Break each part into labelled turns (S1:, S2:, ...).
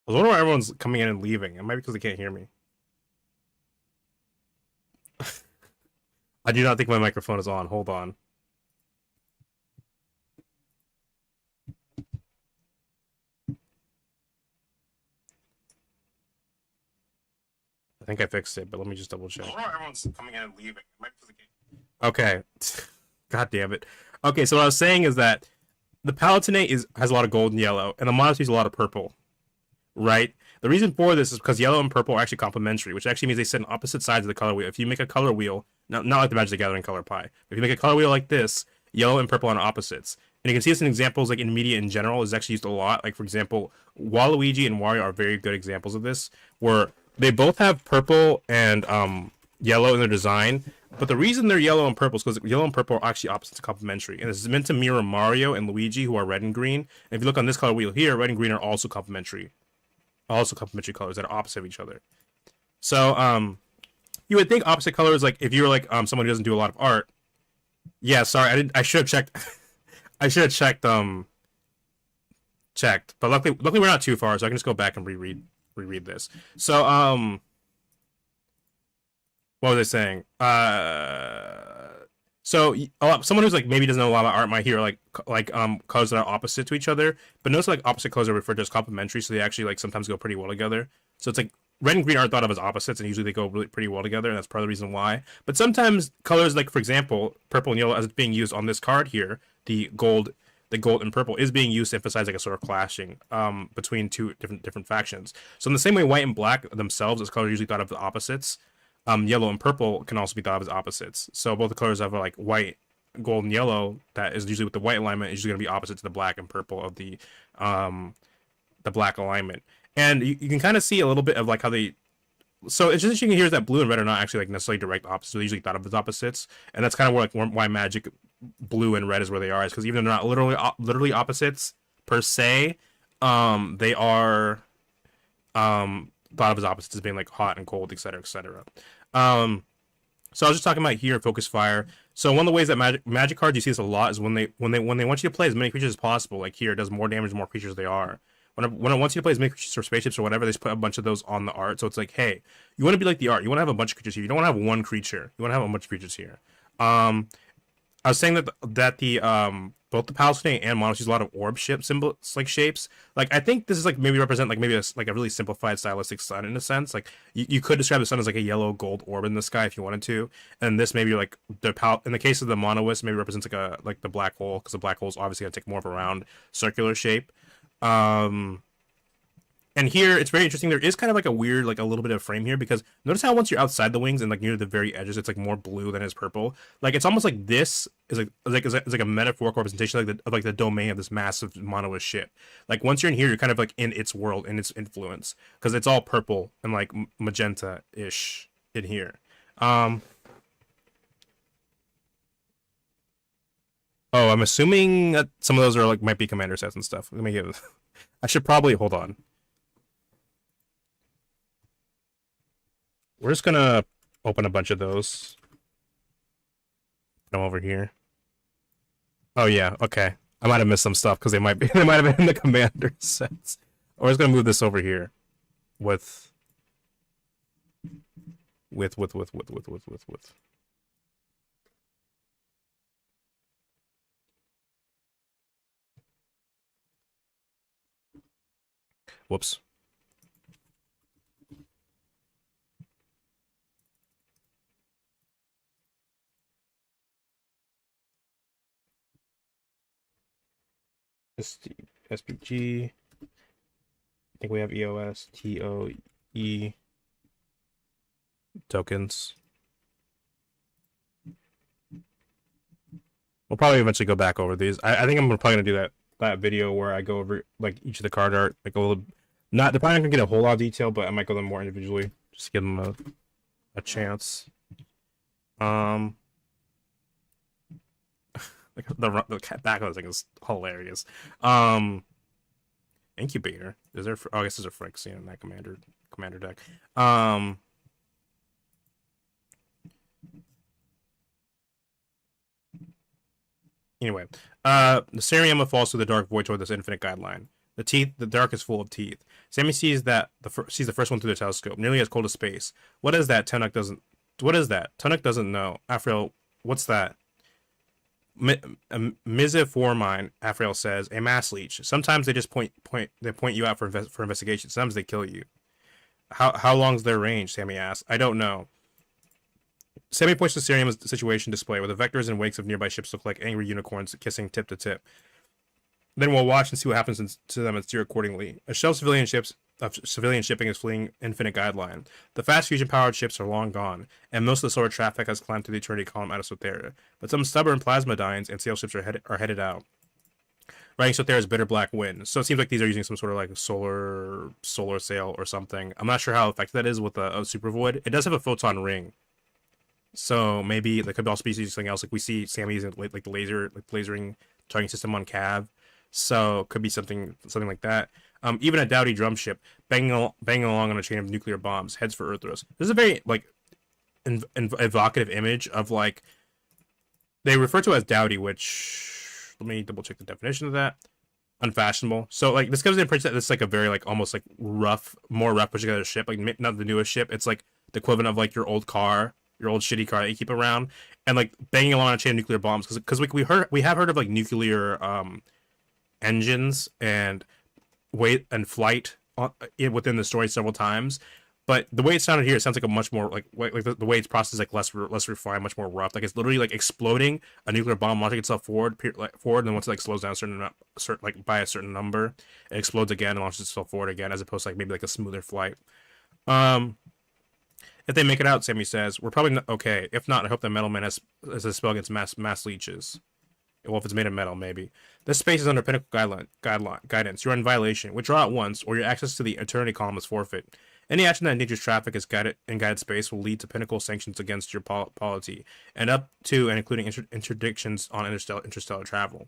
S1: I was wondering why everyone's coming in and leaving. It might be because they can't hear me. I do not think my microphone is on. Hold on. I think I fixed it, but let me just double check. I wonder why everyone's coming in and leaving. It might be because they can't. Okay. God damn it. Okay, so what I was saying is that the Palatinate has a lot of gold and yellow, and the Monarchy has a lot of purple, right? The reason for this is because yellow and purple are actually complementary, which actually means they sit on opposite sides of the color wheel. If you make a color wheel, not like the Magic the Gathering color pie, if you make a color wheel like this, yellow and purple are on opposites. And you can see this in examples like in media in general is actually used a lot. Like, for example, Waluigi and Wario are very good examples of this, where they both have purple and yellow in their design. But the reason they're yellow and purple is because yellow and purple are actually opposites and complementary. And this is meant to mirror Mario and Luigi, who are red and green. And if you look on this color wheel here, red and green are also complementary. Also complementary colors that are opposite of each other. So, you would think opposite colors, like if you were like someone who doesn't do a lot of art. Yeah, sorry, I should have checked. I should have checked. But luckily we're not too far, so I can just go back and reread this. So, what was I saying? So someone who's like maybe doesn't know a lot about art might hear like colors that are opposite to each other, but notice like opposite colors are referred to as complementary, so they actually like sometimes go pretty well together. So it's like red and green aren't thought of as opposites, and usually they go really pretty well together, and that's part of the reason why. But sometimes colors like, for example, purple and yellow, as it's being used on this card here, the gold and purple is being used to emphasize like a sort of clashing between two different factions. So in the same way, white and black themselves as colors usually thought of as opposites, yellow and purple can also be thought of as opposites. So both the colors have like white, gold, and yellow. That is usually with the white alignment is usually going to be opposite to the black and purple of the black alignment. And you can kind of see a little bit of like how they. So it's interesting here is that blue and red are not actually like necessarily direct opposites. They're usually thought of as opposites, and that's kind of where like why Magic blue and red is where they are, is because even though they're not literally opposites per se, they are thought of as opposites as being like hot and cold, etc., etc. So I was just talking about here, Focus Fire. So one of the ways that magic cards you see this a lot is when they want you to play as many creatures as possible. Like here, it does more damage the more creatures they are. When it wants you to play as many creatures or spaceships or whatever, they just put a bunch of those on the art. So it's like, hey, you want to be like the art. You want to have a bunch of creatures here. You don't want to have one creature. You want to have a bunch of creatures here. I was saying that the both the Palestine and Monos use a lot of orb ship symbols, like shapes. Like I think this is like maybe represent like maybe a really simplified stylistic sun in a sense. Like you could describe the sun as like a yellow gold orb in the sky if you wanted to, and this maybe like in the case of the Monoist maybe represents like the black hole, because the black hole is obviously gonna take more of a round circular shape. Um, and here it's very interesting. There is kind of like a weird, like a little bit of frame here, because notice how once you're outside the wings and like near the very edges, it's like more blue than it is purple. Like it's almost like this is like a metaphorical representation of the domain of this massive monolith ship. Like once you're in here, you're kind of like in its world, in its influence, because it's all purple and like magenta ish in here. Um, oh, I'm assuming that some of those are like might be commander sets and stuff. Let me give. I should probably hold on. We're just gonna open a bunch of those. Come over here. Oh yeah, okay. I might have missed some stuff because they might be they might have been in the commander sets. We're just gonna move this over here with with. Whoops. SPG. I think we have EOS, TOE tokens. We'll probably eventually go back over these. I think I'm probably gonna do that video where I go over like each of the card art, like a little. Not they're probably not gonna get a whole lot of detail, but I might go them more individually, just to give them a chance. Like the back of this thing is hilarious. Incubator. Is there? Oh, I guess there's a Phyrexian in that commander deck. Anyway, the Sariema falls through the dark void toward this infinite guideline. The dark is full of teeth. Sammy sees sees the first one through the telescope, nearly as cold as space. What is that? Tunuk doesn't. What is that? Tunuk doesn't know. Afriel, what's that? Miziformine, Afriel says, a mass leech. Sometimes they just point you out for investigation. Sometimes they kill you. How long's their range? Sammy asks. I don't know. Sammy points to Cerium's situation display, where the vectors and wakes of nearby ships look like angry unicorns kissing tip to tip. Then we'll watch and see what happens to them and steer accordingly. A shell of civilian shipping is fleeing Infinite Guideline. The fast fusion-powered ships are long gone, and most of the solar traffic has climbed to the Eternity Column out of Sothera. But some stubborn plasmodines and sail ships are headed out, riding Sothera's bitter black wind. So it seems like these are using some sort of like solar sail or something. I'm not sure how effective that is with a super void. It does have a photon ring, so maybe there could also be something else. Like we see Sammy using like the lasering targeting system on Cav. So could be something like that. Even a Dowdy drum ship banging along on a chain of nuclear bombs heads for Earthros. This is a very like evocative image of like they refer to as Dowdy, which let me double check the definition of that. Unfashionable. So like this gives the impression that this is like a very like almost like more rough pushing together ship. Like not the newest ship. It's like the equivalent of like your old car, your old shitty car that you keep around, and like banging along on a chain of nuclear bombs because we have heard of like nuclear engines and weight and flight within the story several times, but the way it sounded here, it sounds like a much more like the way it's processed is like less refined, much more rough. Like it's literally like exploding a nuclear bomb, launching itself forward, and then once it like slows down like by a certain number, it explodes again and launches itself forward again, as opposed to like maybe like a smoother flight. If they make it out, Sammy says, we're probably not okay. If not, I hope the Metal Man has a spell against mass leeches. Well, if it's made of metal, maybe. This space is under Pinnacle guidance. You're in violation. Withdraw at once, or your access to the Eternity Column is forfeit. Any action that endangers traffic is in guided space will lead to Pinnacle sanctions against your polity, and up to and including interdictions on interstellar travel.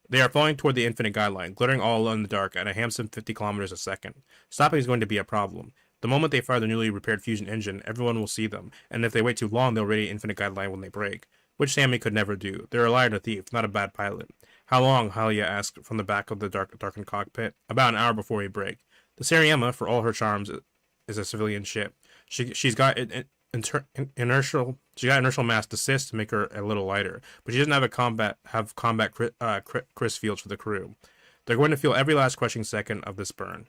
S1: They are falling toward the Infinite Guideline, glittering all alone in the dark at a handsome 50 kilometers a second. Stopping is going to be a problem. The moment they fire the newly repaired fusion engine, everyone will see them, and if they wait too long, they'll radiate Infinite Guideline when they break. Which Sammy could never do. They're a liar and a thief, not a bad pilot. How long? Halia asked from the back of the darkened cockpit. About an hour before we break. The Seriema, for all her charms, is a civilian ship. She's got inertial mass desist to make her a little lighter, but she doesn't have combat Chris fields for the crew. They're going to feel every last crushing second of this burn.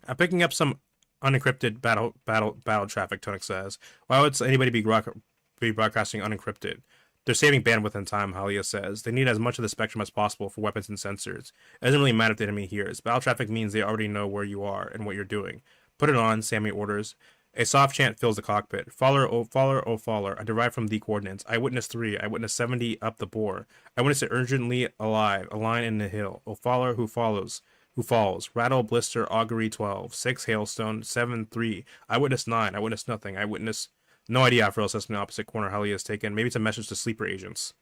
S1: I'm picking up some unencrypted battle traffic, Tunuk says. Why would anybody be broadcasting unencrypted? They're saving bandwidth and time, Halia says. They need as much of the spectrum as possible for weapons and sensors. It doesn't really matter if the enemy hears. Battle traffic means they already know where you are and what you're doing. Put it on, Sammy orders. A soft chant fills the cockpit. Faller, oh faller, oh faller. I derive from the coordinates. Eyewitness 3. Eyewitness 70 up the bore. Eyewitness urgently alive. A line in the hill. Oh faller who falls. Rattle, blister, augury 12. 6, hailstone. 7, 3. Eyewitness 9. Eyewitness nothing. Eyewitness... No idea. Afriel says from the opposite corner Halia is taken. Maybe it's a message to sleeper agents.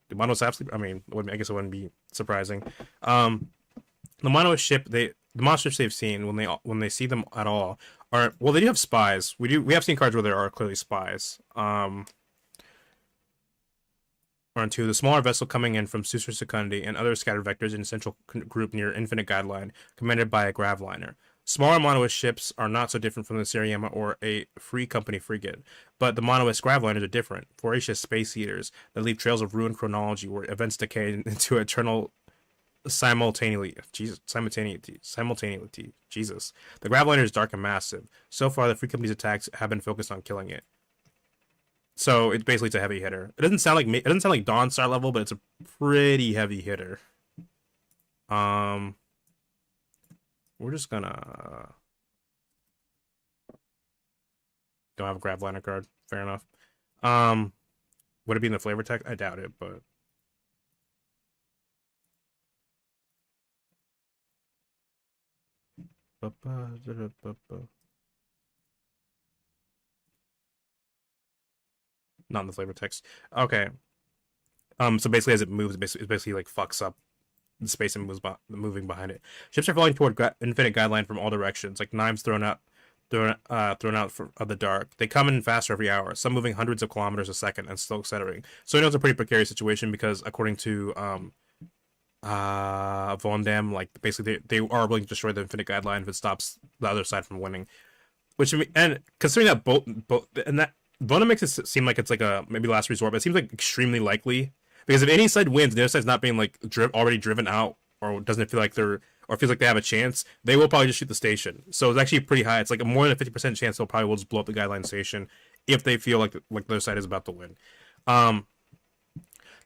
S1: Do Monos have sleeper? I mean, I guess it wouldn't be surprising. The Mono ship, the monsters they've seen when they see them at all are, well, they do have spies. We have seen cards where there are clearly spies. Or on 2, the smaller vessel coming in from Susur Secundi and other scattered vectors in a central group near Infinite Guideline, commanded by a Gravliner. Smaller Monoist ships are not so different from the Seriema or a Free Company frigate, but the Monoist Gravliners are different, voracious space eaters that leave trails of ruined chronology where events decay into eternal simultaneity. Jesus. The Gravliner is dark and massive. So far, the Free Company's attacks have been focused on killing it. So it's a heavy hitter. It doesn't sound like Dawn Star level, but it's a pretty heavy hitter. We're just gonna don't have a Gravliner card. Fair enough. Would it be in the flavor text? I doubt it, but not in the flavor text. Okay. So basically, as it moves, it basically like fucks up the space and moves moving behind it. Ships are falling toward Infinite Guideline from all directions, like knives thrown out of the dark. They come in faster every hour, some moving hundreds of kilometers a second and still accelerating. So he knows it's a pretty precarious situation because, according to Vondam, like basically they are willing to destroy the Infinite Guideline if it stops the other side from winning. Which and considering that both and that Vondam makes it seem like it's like a maybe last resort, but it seems like extremely likely because if any side wins, the other side's not being like already driven out or doesn't feel like they're or feels like they have a chance, they will probably just shoot the station. So it's actually pretty high. It's like a more than a 50% chance they'll probably will just blow up the Guideline station if they feel like the other side is about to win. Um,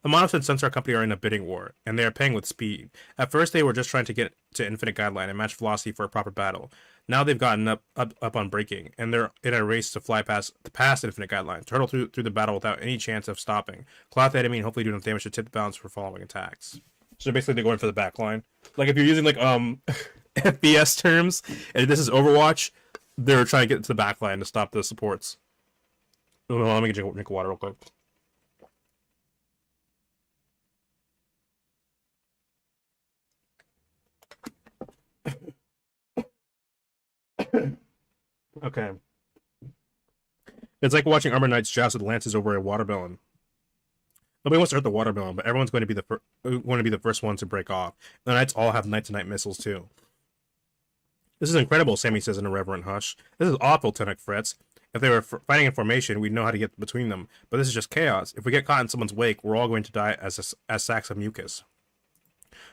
S1: the Monos and Sunstar Company are in a bidding war, and they are paying with speed. At first, they were just trying to get to Infinite Guideline and match velocity for a proper battle. Now they've gotten up on breaking, and they're in a race to fly past Infinite Guideline, turtle through the battle without any chance of stopping, cloth the enemy, and hopefully do enough damage to tip the balance for following attacks. So basically, they're going for the back line. Like if you're using like FPS terms, and this is Overwatch, they're trying to get to the back line to stop the supports. Oh, let me drink water real quick. Okay. It's like watching Armor Knights joust with lances over a watermelon. Nobody wants to hurt the watermelon, but everyone's going to be the first one to break off. The Knights all have night-to-night missiles too. This is incredible, Sammy says in a reverent hush. This is awful, Tenok frets. If they were fighting in formation, we'd know how to get between them. But this is just chaos. If we get caught in someone's wake, we're all going to die as sacks of mucus.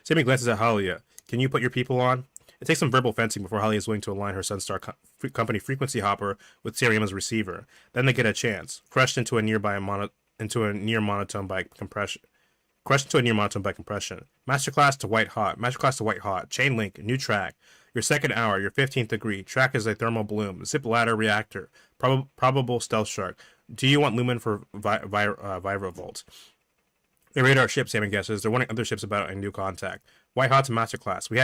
S1: Sammy glances at Halia. Can you put your people on? It takes some verbal fencing before Halia is willing to align her Sunstar Company frequency hopper with Siriama's receiver. Then they get a chance, crushed into a near monotone by compression. Masterclass to white hot. Chain link, new track. Your second hour, your 15th degree. Track is a thermal bloom. Zip ladder reactor. Probable stealth shark. Do you want Lumen for Virovolt? The radar ship, Salmon guesses. They're warning other ships about a new contact. White Hot's Masterclass. We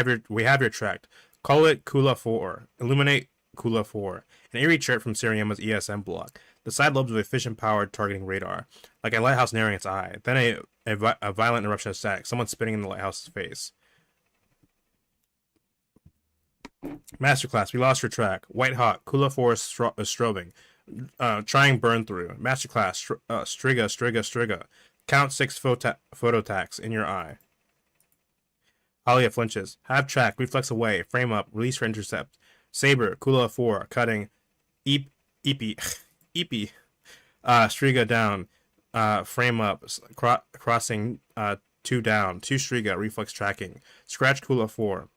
S1: have your track. Call it Kula 4. Illuminate Kula 4. An eerie chirp from Siriama's ESM block. The side lobes of a fission-powered targeting radar. Like a lighthouse narrowing its eye. Then a violent eruption of static. Someone spitting in the lighthouse's face. Masterclass. We lost your track. White Hot. Kula 4 strobing. Trying burn through. Masterclass. Striga. Count 6 phototacks in your eye. Alia flinches. Have track. Reflex away. Frame up. Release for intercept. Saber. Kula 4. Cutting. Eepy. Striga down. Frame up. Crossing. 2 down. 2 Striga. Reflex tracking. Scratch Kula 4.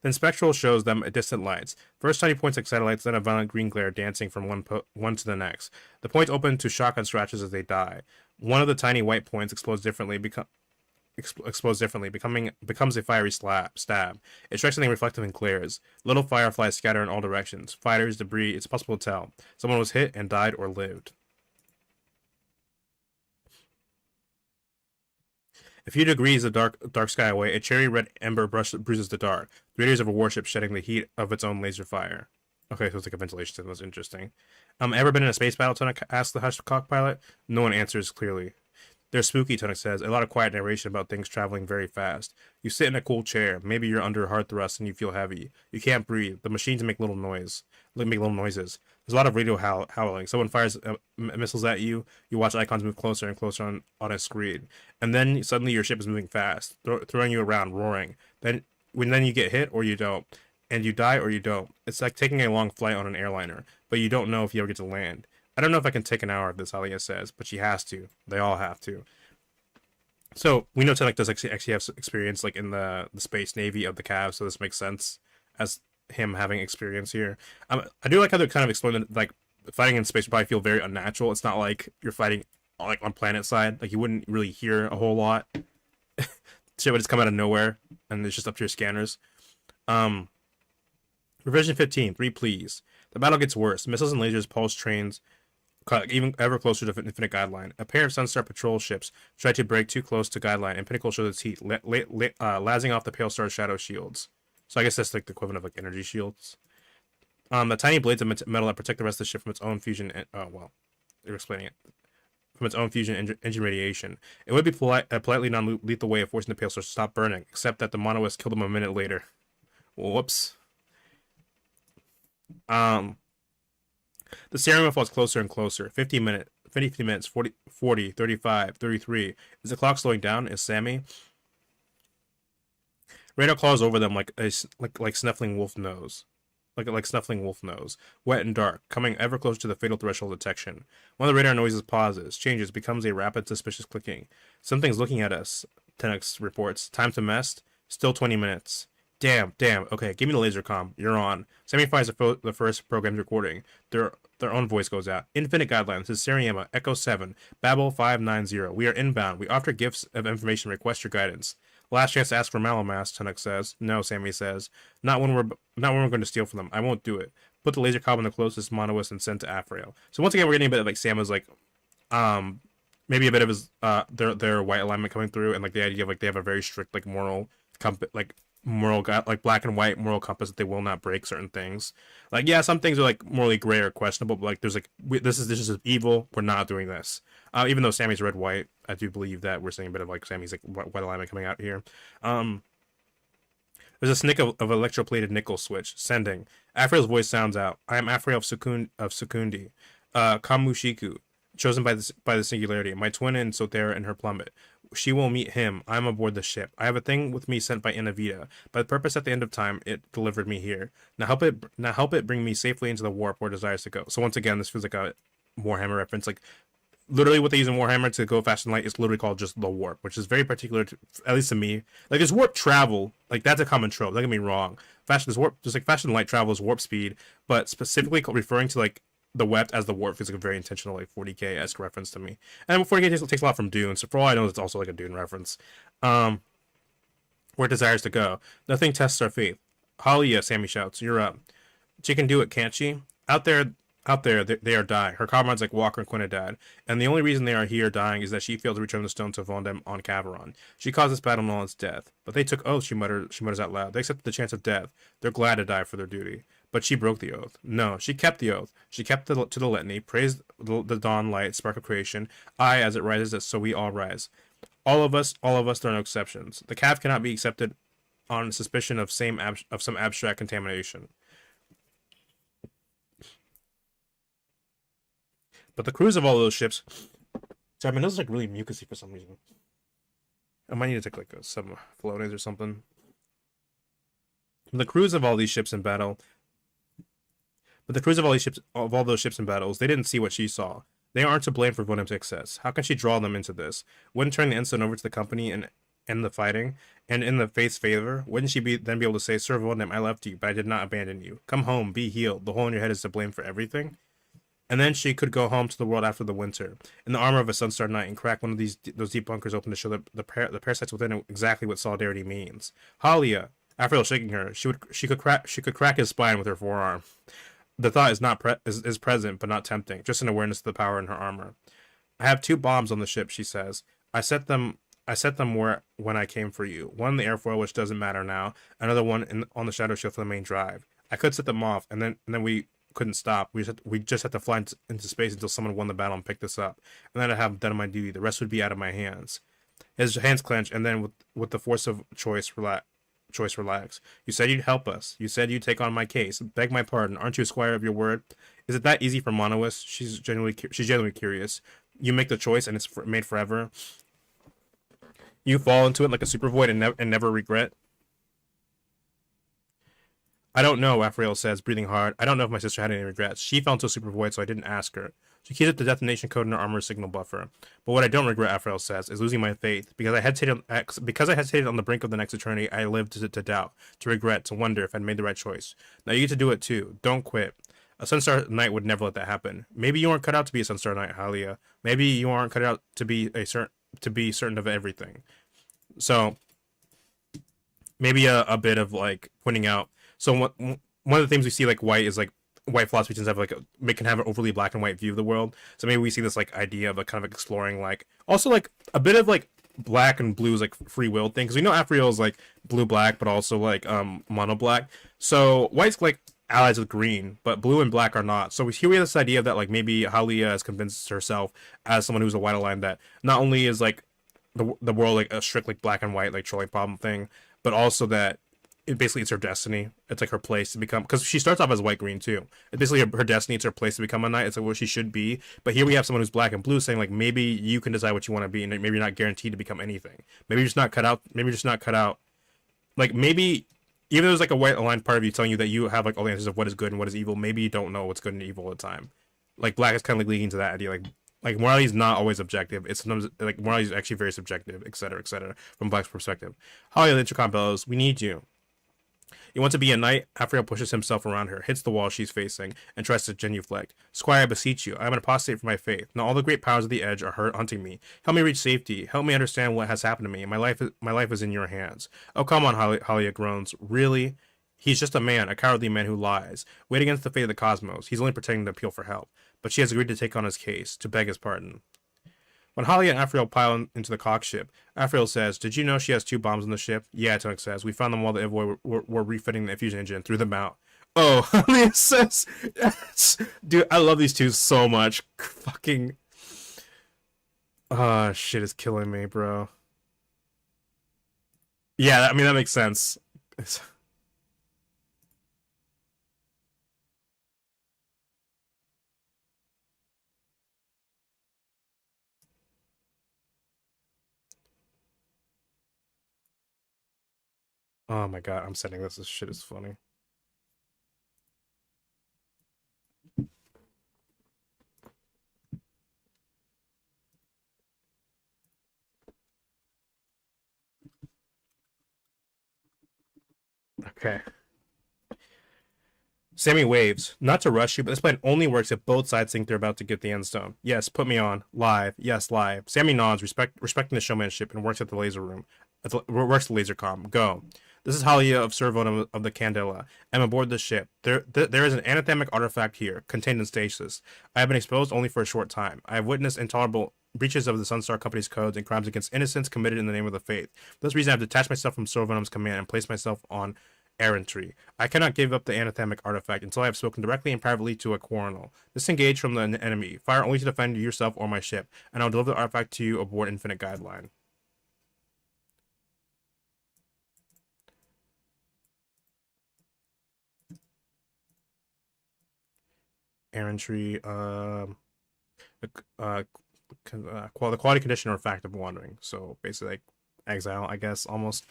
S1: Then Spectral shows them distant lights. First tiny points like satellites, then a violent green glare dancing from one to the next. The points open to shotgun scratches as they die. One of the tiny white points explodes differently, becomes a fiery stab. It strikes something reflective and glares. Little fireflies scatter in all directions. Fighters, debris, it's possible to tell. Someone was hit and died or lived. A few degrees of dark sky away, a cherry red ember bruises the dark. The radiators of a warship shedding the heat of its own laser fire. Okay, so it's like a ventilation system. That's interesting. Ever been in a space battle, Tunuk asks the hushed cockpilot. No one answers clearly. They're spooky, Tunuk says. A lot of quiet narration about things traveling very fast. You sit in a cool chair. Maybe you're under hard thrust and you feel heavy. You can't breathe. The machines make little noises. There's a lot of radio howling. Someone fires missiles at you. You watch icons move closer and closer on a screen. And then suddenly your ship is moving fast, throwing you around, roaring. Then you get hit or you don't. And you die or you don't. It's like taking a long flight on an airliner, but you don't know if you ever get to land. I don't know if I can take an hour of this, Alia says, but she has to. They all have to. So we know Tenok does actually have experience like in the space navy of the Cavs, so this makes sense as him having experience here. I do like how they're kind of explaining that, like, fighting in space would probably feel very unnatural. It's not like you're fighting like on planet side. Like you wouldn't really hear a whole lot. Shit would just come out of nowhere, and it's just up to your scanners. Revision 15, 3 please. The battle gets worse. Missiles and lasers pulse trains even ever closer to Infinite Guideline. A pair of Sunstar patrol ships try to break too close to Guideline, and Pinnacle shows its heat, lazzing off the Pale Star's shadow shields. So I guess that's like the equivalent of like energy shields. The tiny blades of metal that protect the rest of the ship from its own fusion. They're explaining it. From its own fusion engine radiation. It would be a politely non-lethal way of forcing the Pale Star to stop burning, except that the Monoist killed them a minute later. Whoops. The Siriama falls closer and closer. 15 minutes. 50 minutes, 40, 40, 35, 33. Is the clock slowing down? Is Sammy? Radar claws over them like snuffling wolf nose. Like snuffling wolf nose. Wet and dark, coming ever closer to the fatal threshold of detection. One of the radar noises pauses, changes, becomes a rapid, suspicious clicking. Something's looking at us, Tenix reports. Time to mess? Still 20 minutes. Damn. Okay, give me the laser comm. You're on. Sammy finds the first program's recording. Their own voice goes out. Infinite guidelines. This is Seriema, Echo 7, Babel 590. We are inbound. We offer gifts of information. Request your guidance. Last chance to ask for Malamass, Tunnock says. No, Sammy says. Not when we're going to steal from them. I won't do it. Put the laser comm in the closest Monolith and send to Afrail. So once again, we're getting a bit of like Sam's like maybe a bit of his their white alignment coming through, and like the idea of like they have a very strict like moral like black and white moral compass that they will not break certain things. Like yeah, some things are like morally gray or questionable, but like there's like this is evil. We're not doing this. Even though Sammy's red white, I do believe that we're seeing a bit of like Sammy's like white alignment coming out here. There's a snick of electroplated nickel switch. Sending. Afriel's voice sounds out. I am Afriel of Sukundi. Kamushiku. Chosen by the singularity. My twin in Sothera and her plummet. She will meet him. I am aboard the ship. I have a thing with me sent by Inavita. By the purpose at the end of time, it delivered me here. Now help it bring me safely into the warp where it desires to go. So once again, this feels like a Warhammer reference. Like literally what they use in Warhammer to go fast and light is literally called just the warp, which is very particular to, at least to me. Like there's warp travel, like that's a common trope. Don't get me wrong. Fast and light travel is warp speed, but specifically referring to like the wept as the warp feels like a very intentional like 40k-esque reference to me. And 40k takes a lot from Dune, so for all I know, it's also like a Dune reference. Where it desires to go. Nothing tests our faith. Halia, Sammy shouts, you're up. She can do it, can't she? Out there, they are dying. Her comrades like Walker and Quinn are dead, and the only reason they are here dying is that she failed to return the stone to Vondem on Caveron. She caused this battle Nolan's death, but they took oaths. She mutters out loud. They accepted the chance of death. They're glad to die for their duty. But she broke the oath. No, she kept the oath. She kept to the litany, praised the dawn light, spark of creation. I, as it rises, so we all rise. All of us, there are no exceptions. The calf cannot be accepted on suspicion of some abstract contamination. But the crews of all those ships... Sorry, my nose is like really mucusy for some reason. I might need to take like some Flonase or something. The crews of all these ships in battle... But the crews of all those ships in battles, they didn't see what she saw. They aren't to blame for Vondem's success. How can she draw them into this? Wouldn't turn the ensign over to the company and end the fighting? And in the faith's favor, wouldn't she then be able to say, Sir Vondem, I left you, but I did not abandon you. Come home, be healed. The hole in your head is to blame for everything? And then she could go home to the world after the winter, in the armor of a Sunstar Knight, and crack one of those deep bunkers open to show the parasites within it exactly what solidarity means. Halia, Afriel shaking her, she could crack his spine with her forearm. The thought is present, but not tempting, just an awareness of the power in her armor. I have 2 bombs on the ship, she says. I set them when I came for you. One in the airfoil, which doesn't matter now. Another one on the shadow shield for the main drive. I could set them off, and then we couldn't stop. We just had to fly into space until someone won the battle and picked us up. And then I'd have done my duty. The rest would be out of my hands. His hands clench, and then with the force of choice relax. You said you'd help us. You said you'd take on my case. Beg my pardon. Aren't you a squire of your word? Is it that easy for Monolith? She's genuinely curious. You make the choice and it's made forever. You fall into it like a super void and never regret. I don't know, Afriel says, breathing hard. I don't know if my sister had any regrets. She fell into a super void, so I didn't ask her. She keys up the detonation code in her armor signal buffer. But what I don't regret, Afriel says, is losing my faith. Because I hesitated on the brink of the next eternity, I lived to doubt, to regret, to wonder if I'd made the right choice. Now you get to do it too. Don't quit. A Sunstar Knight would never let that happen. Maybe you aren't cut out to be a Sunstar Knight, Halia. Maybe you aren't cut out to be certain of everything. So maybe a bit of like pointing out. So one of the things we see like white is like white philosophy tends to have like can have an overly black and white view of the world. So maybe we see this like idea of a kind of exploring like also like a bit of like black and blue is like free will thing, because we know Afriel is like blue black but also like mono black. So white's like allies with green, but blue and black are not. So here we have this idea that like maybe Halia has convinced herself as someone who's a white aligned that not only is like the world like a strict like black and white like trolling problem thing, but also that basically it's her destiny. It's like her place to become, because she starts off as white green too. It's basically her destiny. It's her place to become a knight. It's like what she should be. But here we have someone who's black and blue saying like maybe you can decide what you want to be, and maybe you're not guaranteed to become anything. Maybe you're just not cut out. Maybe you're just not cut out. Like maybe even though there's like a white aligned part of you telling you that you have like all the answers of what is good and what is evil, maybe you don't know what's good and evil all the time. Like black is kind of like leading to that idea. Like morality is not always objective. It's sometimes like morality is actually very subjective, etc., etc. From black's perspective. Holly the Intercom bellows, "We need you." You want to be a knight? Afriel pushes himself around her, hits the wall she's facing, and tries to genuflect. "Squire, I beseech you. I am an apostate from my faith. Now all the great powers of the Edge are hunting me. Help me reach safety. Help me understand what has happened to me. My life is in your hands." "Oh, come on," Halia groans. "Really? He's just a man, a cowardly man who lies. Wait against the fate of the cosmos. He's only pretending to appeal for help." But she has agreed to take on his case, to beg his pardon. When Holly and Afriel pile into the cockship, Afriel says, "Did you know she has 2 bombs on the ship?" "Yeah," Tonic says. "We found them while the Evoy were refitting the infusion engine and threw them out." Oh, Holly says, yes. Dude, I love these two so much. Fucking. Shit is killing me, bro. Yeah, I mean, that makes sense. Oh my god, I'm sending this. This shit is funny. Okay. Sammy waves. "Not to rush you, but this plan only works if both sides think they're about to get the end stone. Yes, put me on. Live. Yes, live." Sammy nods, respecting the showmanship, and works at the laser room. Works the laser comm. "Go." "This is Halia of Servon of the Candela. I'm aboard the ship. There is an anathemic artifact here, contained in stasis. I have been exposed only for a short time. I have witnessed intolerable breaches of the Sunstar Company's codes and crimes against innocents committed in the name of the faith. For this reason, I have detached myself from Servonum's command and placed myself on errantry. I cannot give up the anathemic artifact until I have spoken directly and privately to a coronal. Disengage from the enemy. Fire only to defend yourself or my ship, and I'll deliver the artifact to you aboard Infinite Guideline." Errantry, the quality condition or fact of wandering. So basically, like exile, I guess, almost.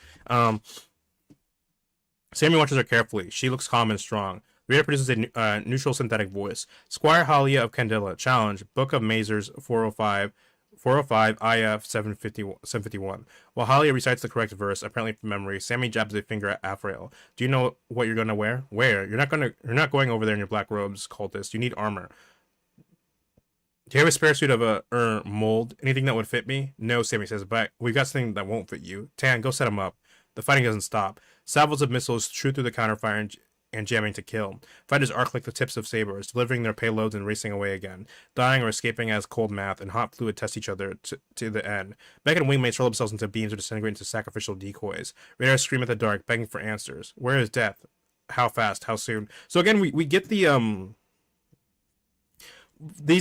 S1: Sammy watches her carefully. She looks calm and strong. The reader produces a neutral synthetic voice. "Squire Halia of Candela. Challenge. Book of Mazers 405 IF 751. While Halia recites the correct verse, apparently from memory, Sammy jabs a finger at Afriel. "Do you know what you're gonna wear?" "Where? You're not going over there in your black robes, cultist. You need armor." "Do you have a spare suit of a mold? Anything that would fit me?" "No," Sammy says, "but we've got something that won't fit you. Tan, go set him up." The fighting doesn't stop. Salvos of missiles shoot through the counterfire and jamming to kill. Fighters arc like the tips of sabers, delivering their payloads and racing away again. Dying or escaping as cold math and hot fluid test each other to the end. Beck and wingmates roll themselves into beams or disintegrate into sacrificial decoys. Raiders scream at the dark, begging for answers. Where is death? How fast? How soon? So again, we get these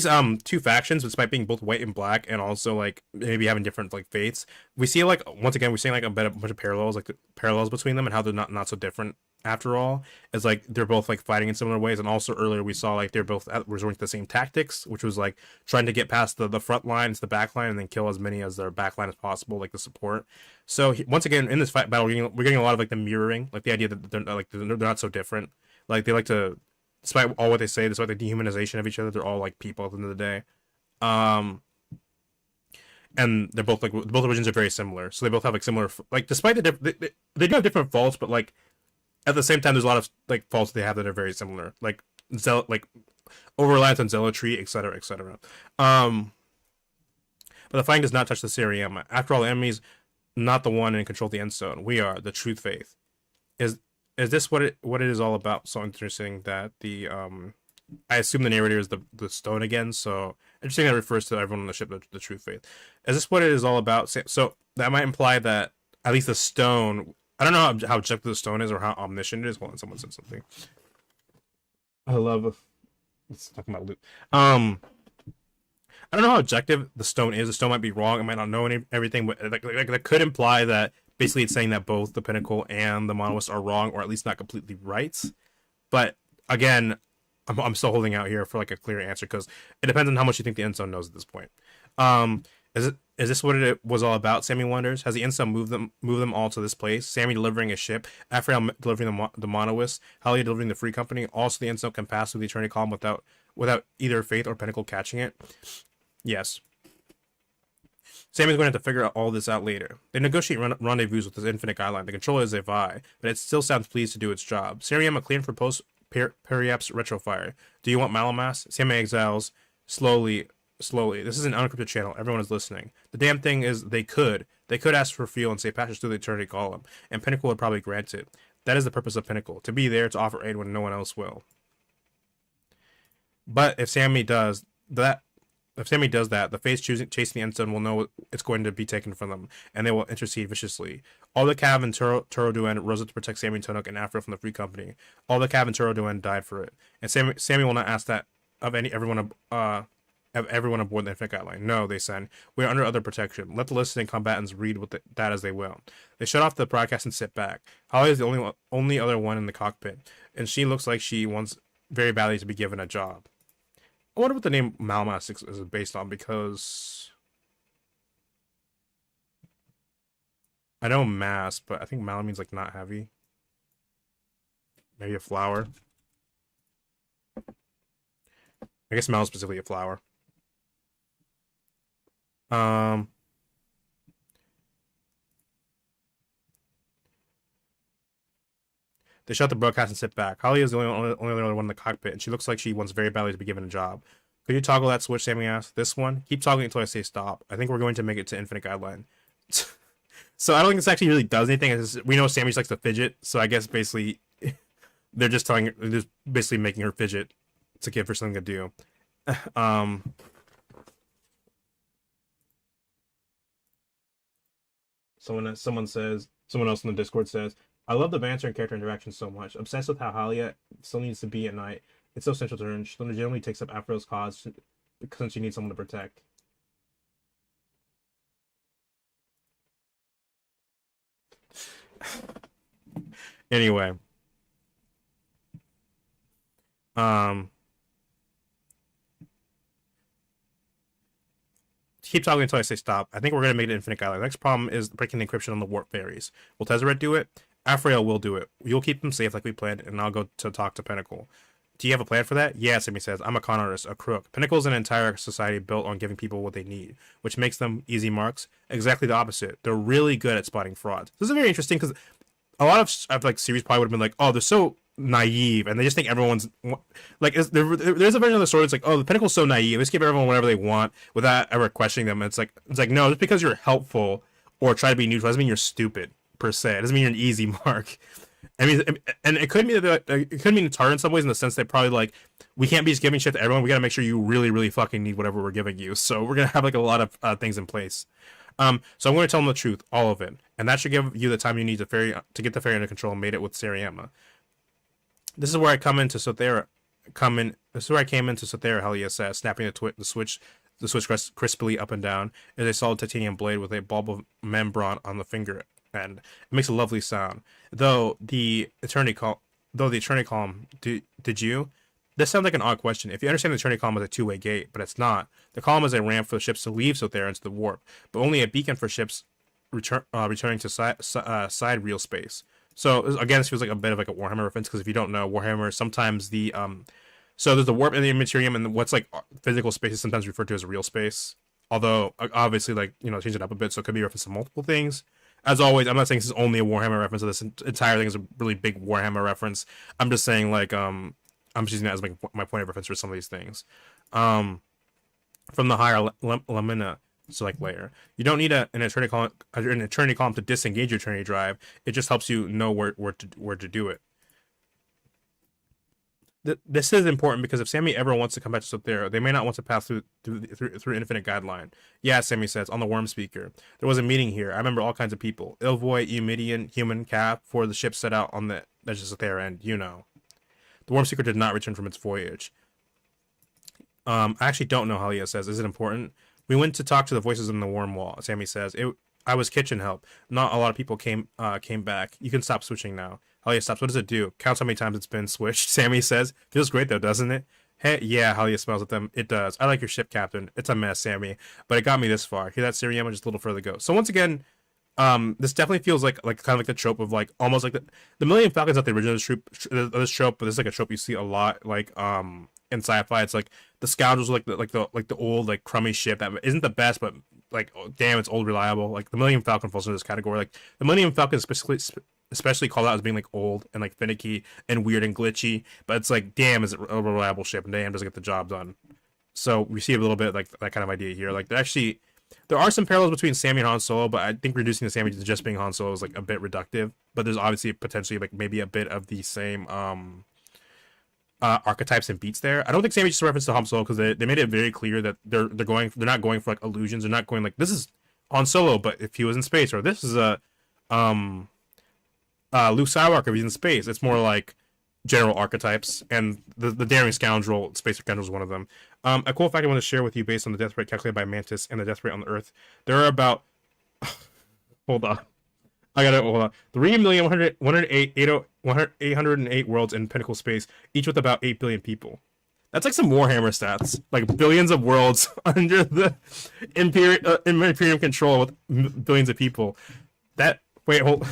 S1: 2 factions, despite being both white and black, and also like maybe having different like faiths. We see like once again we're seeing like a bunch of parallels, like the parallels between them and how they're not so different after all. It's like they're both like fighting in similar ways, and also earlier we saw like they're both resorting to the same tactics, which was like trying to get past the front line to the back line and then kill as many as their back line as possible, like the support. So once again in this fight battle, we're getting a lot of like the mirroring, like the idea that they're not so different. Like they like to, despite all what they say, despite the dehumanization of each other, they're all like people at the end of the day. Um, and they're both like both religions are very similar, so they both have like similar like despite they do have different faults, but like at the same time, there's a lot of like faults they have that are very similar, like like over reliance on zealotry, etc., etc. But the fighting does not touch the Siriema. After all, the enemy's not the one in control of the end stone. We are the truth faith. Is this what it is all about? So interesting that the I assume the narrator is the stone again. So interesting that it refers to everyone on the ship, the truth faith. Is this what it is all about? So that might imply that at least the stone. I don't know how objective the stone is or how omniscient it is. Hold on, someone said something. I love. Let's talk about loot. I don't know how objective the stone is. The stone might be wrong. It might not know everything, but like that could imply that Basically, it's saying that both the Pinnacle and the Monoliths are wrong, or at least not completely right. But again, I'm still holding out here for like a clear answer because it depends on how much you think the end zone knows at this point. Is this what it was all about? Sammy wonders. Has the end zone moved them all to this place? Sammy delivering a ship, Aphrael delivering the Monoliths, Halia delivering the Free Company. Also, the end zone can pass through the Eternity Column without either Faith or Pinnacle catching it. Yes. Sammy's going to have to figure all this out later. They negotiate rendezvous with this infinite guideline. The controller is a Vi, but it still sounds pleased to do its job. Sariama cleared for post-Periap's retrofire. Do you want Malamass? Sammy exiles slowly. This is an unencrypted channel. Everyone is listening. The damn thing is they could ask for fuel and say passage through the Eternity Column, and Pinnacle would probably grant it. That is the purpose of Pinnacle, to be there to offer aid when no one else will. But if Sammy does that, the Fates chasing the end zone will know it's going to be taken from them, and they will intercede viciously. All the Cav and Turo Duen rose up to protect Sammy, Tonuk, and Aphra from the Free Company. All the Cav and Turo Duen died for it, and Sammy will not ask that of everyone aboard the Infinite Guideline. No, they said. We are under other protection. Let the listening combatants read that as they will. They shut off the broadcast and sit back. Holly is the only other one in the cockpit, and she looks like she wants very badly to be given a job. I wonder what the name Malamass is based on, because I know mass, but I think mal means like not heavy. Maybe a flower. I guess mal is specifically a flower. They shut the broadcast and sit back. Holly is the only other one in the cockpit, and she looks like she wants very badly to be given a job. Could you toggle that switch, Sammy asked? This one? Keep toggling until I say stop. I think we're going to make it to Infinite Guideline. So I don't think this actually really does anything. We know Sammy likes to fidget, so I guess basically they're just basically making her fidget to give her something to do. Someone else in the Discord says, I love the banter and character interaction so much. Obsessed with how Halia still needs to be at night. It's so central to her, and she legitimately takes up Aphrael's cause because she needs someone to protect. Anyway. Keep talking until I say stop. I think we're going to make it Infinite Guideline. The next problem is breaking the encryption on the warp fairies. Will Tezzeret do it? Aphrael will do it. You'll keep them safe like we planned, and I'll go to talk to Pinnacle. Do you have a plan for that? Yeah, Sammy says. I'm a con artist, a crook. Pinnacle is an entire society built on giving people what they need, which makes them easy marks. Exactly the opposite. They're really good at spotting frauds. This is very interesting because a lot of like series probably would have been like, oh, they're so naive, and they just think everyone's like. There's a version of the story. It's like, oh, the Pinnacle's so naive. They just give everyone whatever they want without ever questioning them. It's like no, just because you're helpful or try to be neutral doesn't mean you're stupid per se. It doesn't mean you're an easy mark. I mean, and it could mean that it could mean it's hard in some ways in the sense that probably like we can't be just giving shit to everyone. We got to make sure you really, really fucking need whatever we're giving you. So we're gonna have like a lot of things in place. So I'm going to tell them the truth, all of it, and that should give you the time you need to get the ferry under control and made it with Sariama. This is where I come into Sothera. This is where I came into Sothera. Halia says, snapping the switch crisply up and down as a solid titanium blade with a bulb of membran on the finger end. It makes a lovely sound. Though the Eternity Column, did you? This sounds like an odd question. If you understand the Eternity Column as a two-way gate, but it's not. The column is a ramp for the ships to leave Sothera into the warp, but only a beacon for ships returning to side real space. So again, this feels like a bit of like a Warhammer reference because if you don't know Warhammer, sometimes the so there's the warp and the Immaterium, and what's like physical space is sometimes referred to as real space. Although obviously, like change it up a bit, so it could be reference to multiple things. As always, I'm not saying this is only a Warhammer reference. So this entire thing is a really big Warhammer reference. I'm just saying like I'm just using that as my point of reference for some of these things. From the higher lamina. So like layer, you don't need an eternity column to disengage your eternity drive. It just helps you know where to do it. This is important because if Sammy ever wants to come back to Sothera, they may not want to pass through Infinite Guideline. Yeah, Sammy says on the worm speaker. There was a meeting here. I remember all kinds of people: Ilvoy, Eumidian, human, Cap, before the ship set out on the edge of Sothera, and the worm speaker did not return from its voyage. I actually don't know. Halia says, is it important? We went to talk to the voices in the worm wall. Sammy says, I was kitchen help. Not a lot of people came back. You can stop switching now. Halia stops. What does it do? Counts how many times it's been switched. Sammy says. Feels great though, doesn't it? Hey, yeah, Halia smiles at them. It does. I like your ship, Captain. It's a mess, Sammy. But it got me this far. Hear that, Siriama? Just a little further to go. So once again, this definitely feels like kind of like the trope of like almost like the Millennium Falcon's not the original this trope, but this is like a trope you see a lot like in sci-fi. It's like the scoundrels like the old like crummy ship that isn't the best, but like oh, damn, it's old reliable. Like the Millennium Falcon falls into this category. Like the Millennium Falcon is especially called out as being like old and like finicky and weird and glitchy, but it's like damn, is it a reliable ship and damn does it get the job done. So we see a little bit like that kind of idea here. Like there are some parallels between Sammy and Han Solo, but I think reducing the Sammy to just being Han Solo is like a bit reductive. But there's obviously potentially like maybe a bit of the same archetypes and beats there. I don't think Sammy just referenced to Han Solo because they made it very clear that they're not going for like illusions. They're not going like this is Han Solo, but if he was in space, or this is a Luke Skywalker if he's in space. It's more like general archetypes, and the daring scoundrel, space scoundrel is one of them. A cool fact I want to share with you based on the death rate calculated by Mantis and the death rate on the Earth. There are about hold on. I gotta hold on. 3,108,808 worlds in Pinnacle space, each with about 8 billion people. That's like some Warhammer stats. Like billions of worlds under the Imperium control with billions of people. That wait, hold.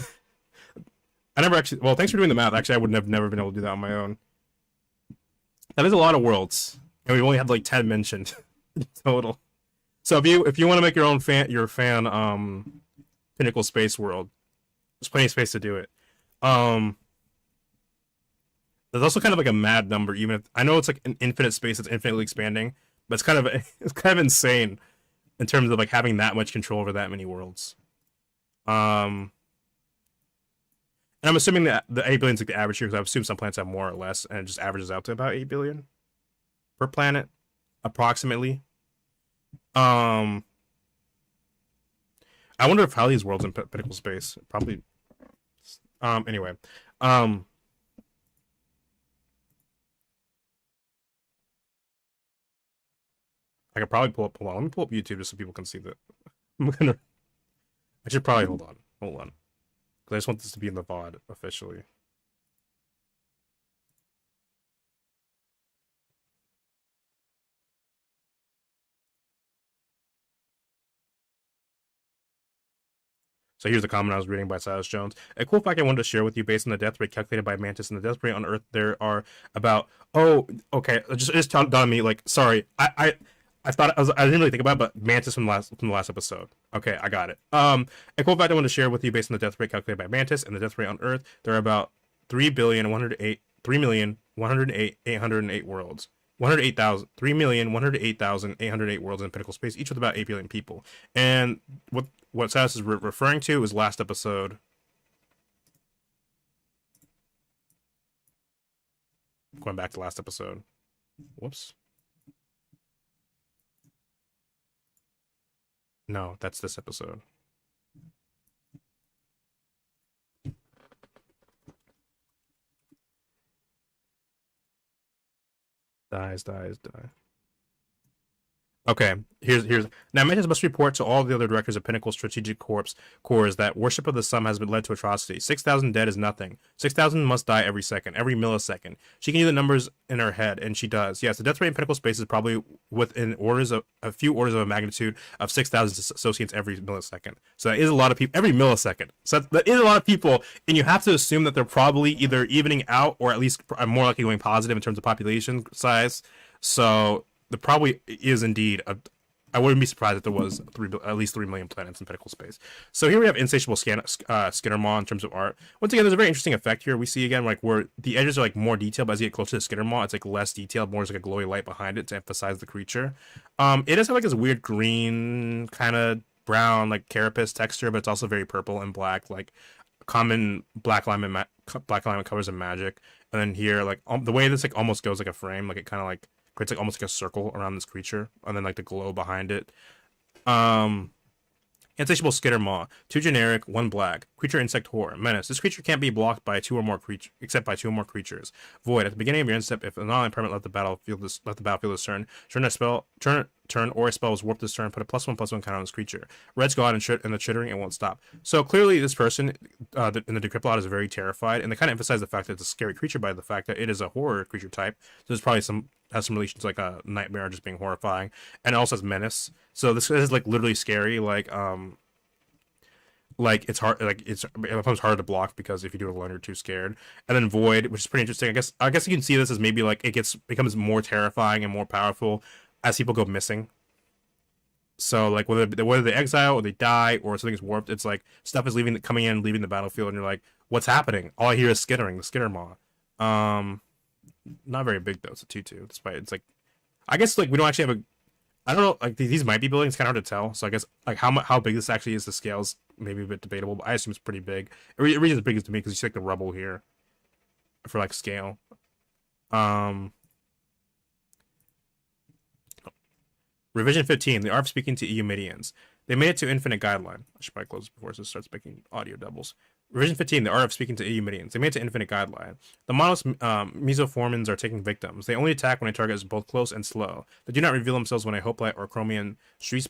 S1: I never actually. Well, thanks for doing the math. Actually, I would have never been able to do that on my own. That is a lot of worlds, and we only have like 10 mentioned total. So if you want to make your own Pinnacle space world, there's plenty of space to do it. There's also kind of like a mad number. Even if I know it's like an infinite space that's infinitely expanding, but it's kind of insane in terms of like having that much control over that many worlds. And I'm assuming that the 8 billion is like the average here, because I assume some planets have more or less, and it just averages out to about 8 billion per planet, approximately. I wonder if Halley's world's in Pinnacle space. Probably. Anyway. I could probably pull up. Hold on. Let me pull up YouTube just so people can see that. I should probably hold on. Because I just want this to be in the VOD officially. So here's the comment I was reading by Silas Jones. A cool fact I wanted to share with you based on the death rate calculated by Mantis and the death rate on Earth. There are about okay. Just dawned on me. Like, sorry, I thought I didn't really think about it, but Mantis from the last episode. Okay, I got it. A cool fact I wanted to share with you based on the death rate calculated by Mantis and the death rate on Earth. There are about 3,108,808 worlds. 3,108,808 worlds in Pinnacle space, each with about 8 billion people. And what Silas is referring to is last episode. Going back to last episode. Whoops. No, that's this episode. Dies. Okay, here's now. Mantis must report to all the other directors of Pinnacle Strategic Corps that worship of the sun has been led to atrocity. 6,000 dead is nothing. 6,000 must die every second, every millisecond. She can do the numbers in her head, and she does. Yes, the death rate in Pinnacle space is probably within a few orders of a magnitude of 6,000 associates every millisecond. So that is a lot of people every millisecond. So that is a lot of people, and you have to assume that they're probably either evening out or at least more likely going positive in terms of population size. So there probably is indeed I wouldn't be surprised if there was at least 3 million planets in Pinnacle space. So here we have Insatiable Skinner Maw in terms of art. Once again, there's a very interesting effect here. We see again like where the edges are like more detailed, but as you get closer to Skinner Maw, it's like less detailed, more like a glowy light behind it to emphasize the creature. It does have like this weird green kind of brown like carapace texture, but it's also very purple and black, like common black alignment colors in Magic. And then here, like the way this like almost goes like a frame, like it kind of like creates like almost like a circle around this creature, and then like the glow behind it. Insatiable Skitter Maw, 2 generic, 1 black. Creature insect horror. Menace. This creature can't be blocked by 2 or more creatures, except by 2 or more creatures. Void. At the beginning of your end step, if a non-permanent let the battlefield this turn turn, or a spell is warped this turn, put a +1/+1 counter on this creature. Red's go out and the chittering, it won't stop. So clearly, this person in the Decrypt lot is very terrified, and they kind of emphasize the fact that it's a scary creature by the fact that it is a horror creature type. So there's probably has some relation to like a nightmare just being horrifying, and it also has menace. So this is like literally scary, like it's hard, like it becomes harder to block because if you do it alone, you're too scared. And then Void, which is pretty interesting. I guess you can see this as maybe like becomes more terrifying and more powerful as people go missing. So like whether they exile or they die or something's warped, it's like stuff is coming in, leaving the battlefield, and you're like, what's happening? All I hear is skittering, the skitter maw. Not very big though. It's a 2/2. Despite it's like, I guess like we don't actually have a. I don't know, like these might be buildings, kind of hard to tell. So I guess like how big this actually is, the scale's maybe a bit debatable, but I assume it's pretty big. It reads as big as to me because you see like the rubble here for like scale. Revision 15, the ARF speaking to EU Midians. They made it to Infinite Guideline. I should probably close this before it starts making audio doubles. Revision 15, the RF speaking to EU Midians. They made it to Infinite Guideline. The Monos Mesoformans are taking victims. They only attack when a target is both close and slow. They do not reveal themselves when a Hoplite or Chromium shrieks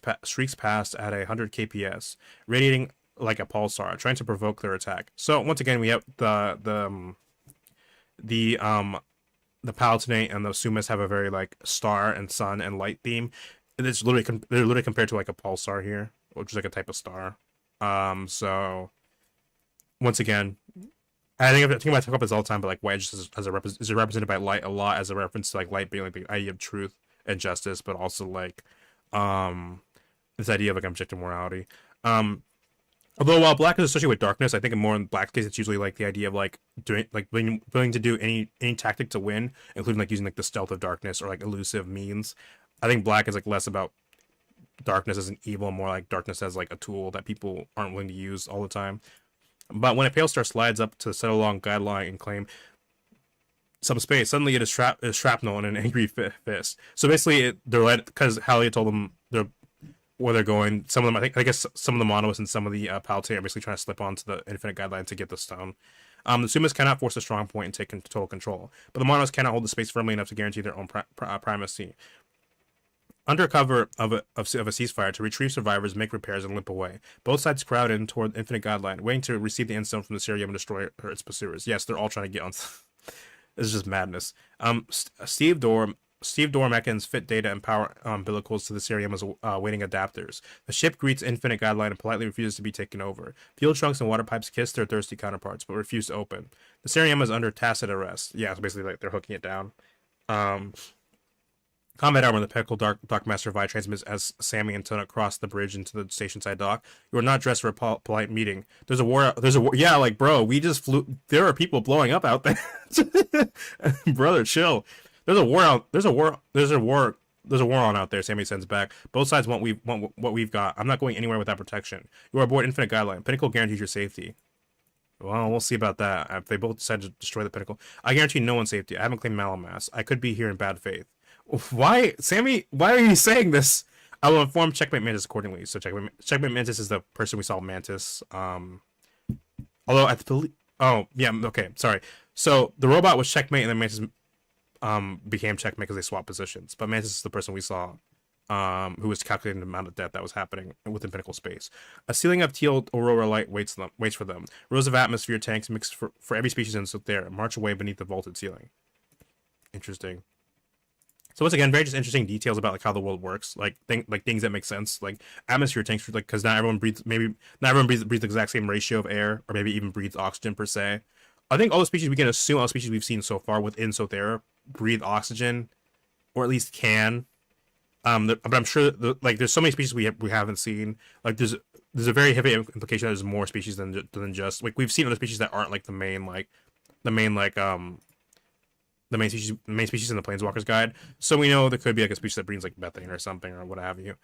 S1: past at 100 kps, radiating like a pulsar, trying to provoke their attack. So once again, we have the Palatinate and the Sumas have a very like star and sun and light theme. It's literally they're literally compared to like a pulsar here, which is like a type of star. So once again, I think about talk about this all the time, but like Wedge is represented by light a lot as a reference to like light being like the idea of truth and justice, but also like this idea of like objective morality. Although while black is associated with darkness, I think more in black's case it's usually like the idea of like doing like willing to do any tactic to win, including like using like the stealth of darkness or like elusive means. I think black is like less about darkness as an evil, more like darkness as like a tool that people aren't willing to use all the time. But when a Pale Star slides up to settle along Guideline and claim some space, suddenly it is shrapnel and an angry fist. So basically, they're led because Halia told them where they're going. Some of them, I guess, some of the Monos and some of the Palatinate are basically trying to slip onto the Infinite Guideline to get the stone. The Sumas cannot force a strong point and take total control, but the Monos cannot hold the space firmly enough to guarantee their own primacy. Under cover of a ceasefire, to retrieve survivors, make repairs, and limp away. Both sides crowd in toward Infinite Guideline, waiting to receive the Endstone from the Cerium and destroy its pursuers. Yes, they're all trying to get on. This is just madness. Steve Dormakin's fit data and power umbilicals to the Cerium as waiting adapters. The ship greets Infinite Guideline and politely refuses to be taken over. Fuel trunks and water pipes kiss their thirsty counterparts, but refuse to open. The Cerium is under tacit arrest. Yeah, so basically like they're hooking it down. Combat armor, the Pinnacle Dockmaster Vi transmits as Sammy and Tona cross the bridge into the station side dock. You are not dressed for a polite meeting. There's a war. Yeah, like bro, we just flew. There are people blowing up out there. Brother, chill. There's a war out. There's a war on out there. Sammy sends back. Both sides want what we've got. I'm not going anywhere without protection. You are aboard Infinite Guideline. Pinnacle guarantees your safety. Well, we'll see about that. If they both decide to destroy the Pinnacle, I guarantee no one's safety. I haven't claimed Malamass. I could be here in bad faith. Why, Sammy? Why are you saying this? I will inform Checkmate Mantis accordingly. So Checkmate Mantis is the person we saw Mantis. Although I believe. Oh yeah, okay, sorry. So the robot was Checkmate, and then Mantis became Checkmate because they swapped positions. But Mantis is the person we saw, who was calculating the amount of death that was happening within Pinnacle space. A ceiling of teal aurora light waits for them. Rows of atmosphere tanks mixed for every species in so there. March away beneath the vaulted ceiling. Interesting. So once again, very just interesting details about like how the world works, like things that make sense, like atmosphere tanks, like because not everyone breathes the exact same ratio of air, or maybe even breathes oxygen per se. I think all the species we can assume, all the species we've seen so far within Sothera breathe oxygen, or at least can. But I'm sure like there's so many species we haven't seen. Like there's a very heavy implication that there's more species than just like we've seen other species that aren't like the main species in the Planeswalkers guide. So we know there could be like a species that breeds like methane or something or what have you.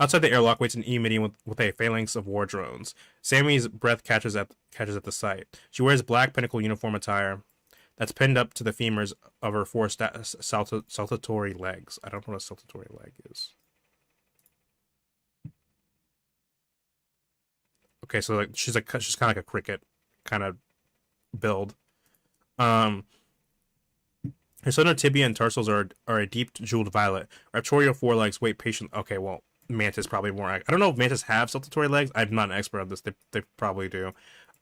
S1: Outside the airlock waits an E-Midian with a phalanx of war drones. Sammy's breath catches at the sight. She wears black Pinnacle uniform attire that's pinned up to the femurs of her four saltatory legs. I don't know what a saltatory leg is. Okay, so like she's kind of like a cricket kind of build. Her southern tibia and tarsals are a deep jeweled violet. Raptorial forelegs wait patient. Okay, well, mantis probably more. I don't know if mantis have saltatory legs. I'm not an expert on this. They probably do.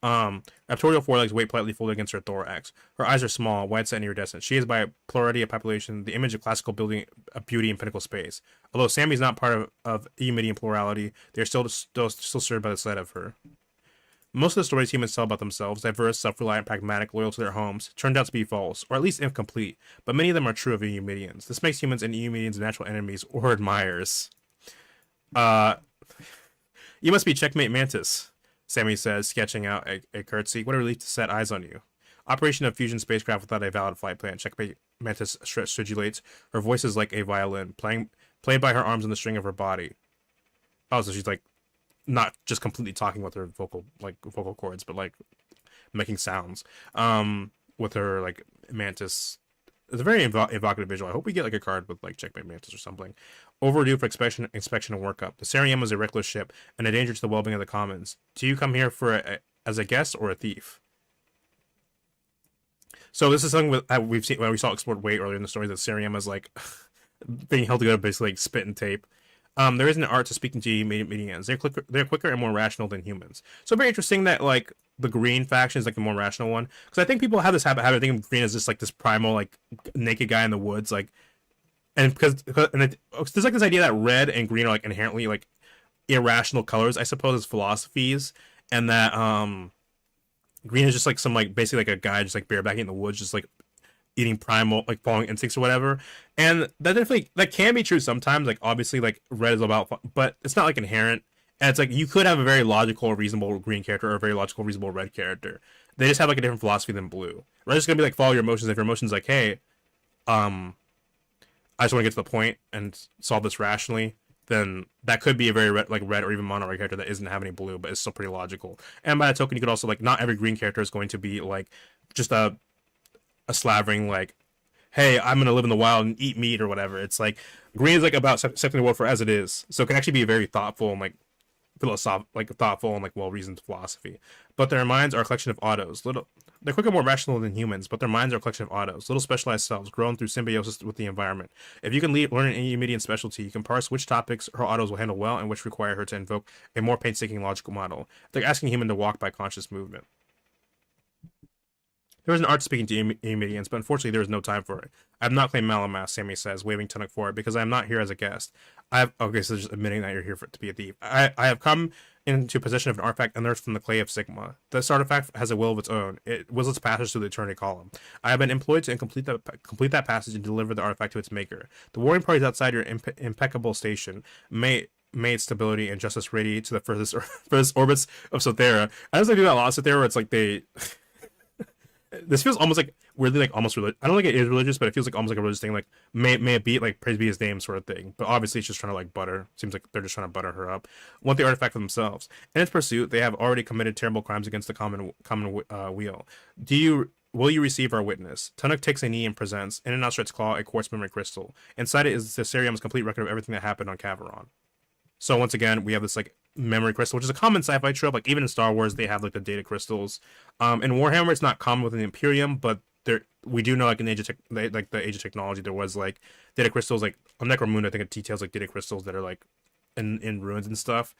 S1: Raptorial forelegs wait politely folded against her thorax. Her eyes are small, wide set, and iridescent. She is, by plurality of population, the image of classical building, beauty, and pinnacle space. Although Sammy's not part of Eumedian plurality, they are still served by the sight of her. Most of the stories humans tell about themselves, diverse, self-reliant, pragmatic, loyal to their homes, turned out to be false, or at least incomplete, but many of them are true of Eumedians. This makes humans and Eumedians natural enemies or admirers. Uh, you must be Checkmate Mantis, Sammy says, sketching out a curtsy. What a relief to set eyes on you. Operation of fusion spacecraft without a valid flight plan. Checkmate Mantis stridulates. Her voice is like a violin, played by her arms on the string of her body. Oh, so she's like not just completely talking with her vocal cords, but like making sounds. With her like mantis. It's a very evocative visual. I hope we get like a card with like Checkmate Mantis or something. Overdue for inspection and workup. The Sariam is a reckless ship and a danger to the well-being of the commons. Do you come here as a guest or a thief? So this is something we've seen when we saw explored way earlier in the story that Sariam is like being held together basically like spit and tape. There isn't an art to speaking to medians. They're quicker and more rational than humans. So very interesting that like the green faction is like the more rational one, because I think people have this habit of thinking green is just like this primal like naked guy in the woods, like, and there's like this idea that red and green are like inherently like irrational colors, I suppose, as philosophies, and that green is just like some like basically like a guy just like barebacking in the woods, just like eating primal like falling instincts or whatever. And that definitely that can be true sometimes. Like obviously like red is about, but it's not like inherent. And it's like you could have a very logical, reasonable green character or a very logical, reasonable red character. They just have like a different philosophy than blue. Red is gonna be like follow your emotions. If your emotions like, hey, I just want to get to the point and solve this rationally, then that could be a very red or even mono red character that isn't have any blue, but is still pretty logical. And by that token, you could also like not every green character is going to be like just a slavering like, hey, I'm gonna live in the wild and eat meat or whatever. It's like green is like about accepting the world for as it is, so it can actually be a very thoughtful and like thoughtful and like well-reasoned philosophy. But their minds are a collection of autos. They're quicker, more rational than humans, but their minds are a collection of autos, little specialized selves grown through symbiosis with the environment. If you can learn an Eumedian specialty, you can parse which topics her autos will handle well and which require her to invoke a more painstaking logical model. They're asking a human to walk by conscious movement. There is an art speaking to Eumedians, but unfortunately there is no time for it. I have not claimed Malamass, Sammy says, waving Tunnock for it, because I am not here as a guest. Okay, so just admitting that you're here to be a thief. I have come into possession of an artifact unearthed from the clay of Sigma. This artifact has a will of its own. It wills its passage through the Eternity Column. I have been employed to complete that passage and deliver the artifact to its maker. The warring parties outside your impeccable station may its stability and justice radiate to the furthest orbits of Sothera. I just like do that a lot of Sothera where it's like they... This feels almost like weirdly like almost religious. I don't think it is religious, but it feels like almost like a religious thing. Like may it be like praise be his name sort of thing. But obviously it's just trying to like butter. Seems like they're just trying to butter her up. Want the artifact for themselves. In its pursuit, they have already committed terrible crimes against the common weal. Will you receive our witness? Tunnock takes a knee and presents, in an outstretched claw, a quartz memory crystal. Inside it is the Cerium's complete record of everything that happened on Caveron. So once again, we have this like memory crystal, which is a common sci-fi trope. Like even in Star Wars, they have like the data crystals. In Warhammer, it's not common within the Imperium, but we do know like in the Age of Technology, there was like data crystals. Like on Necromunda, I think it details like data crystals that are like in ruins and stuff.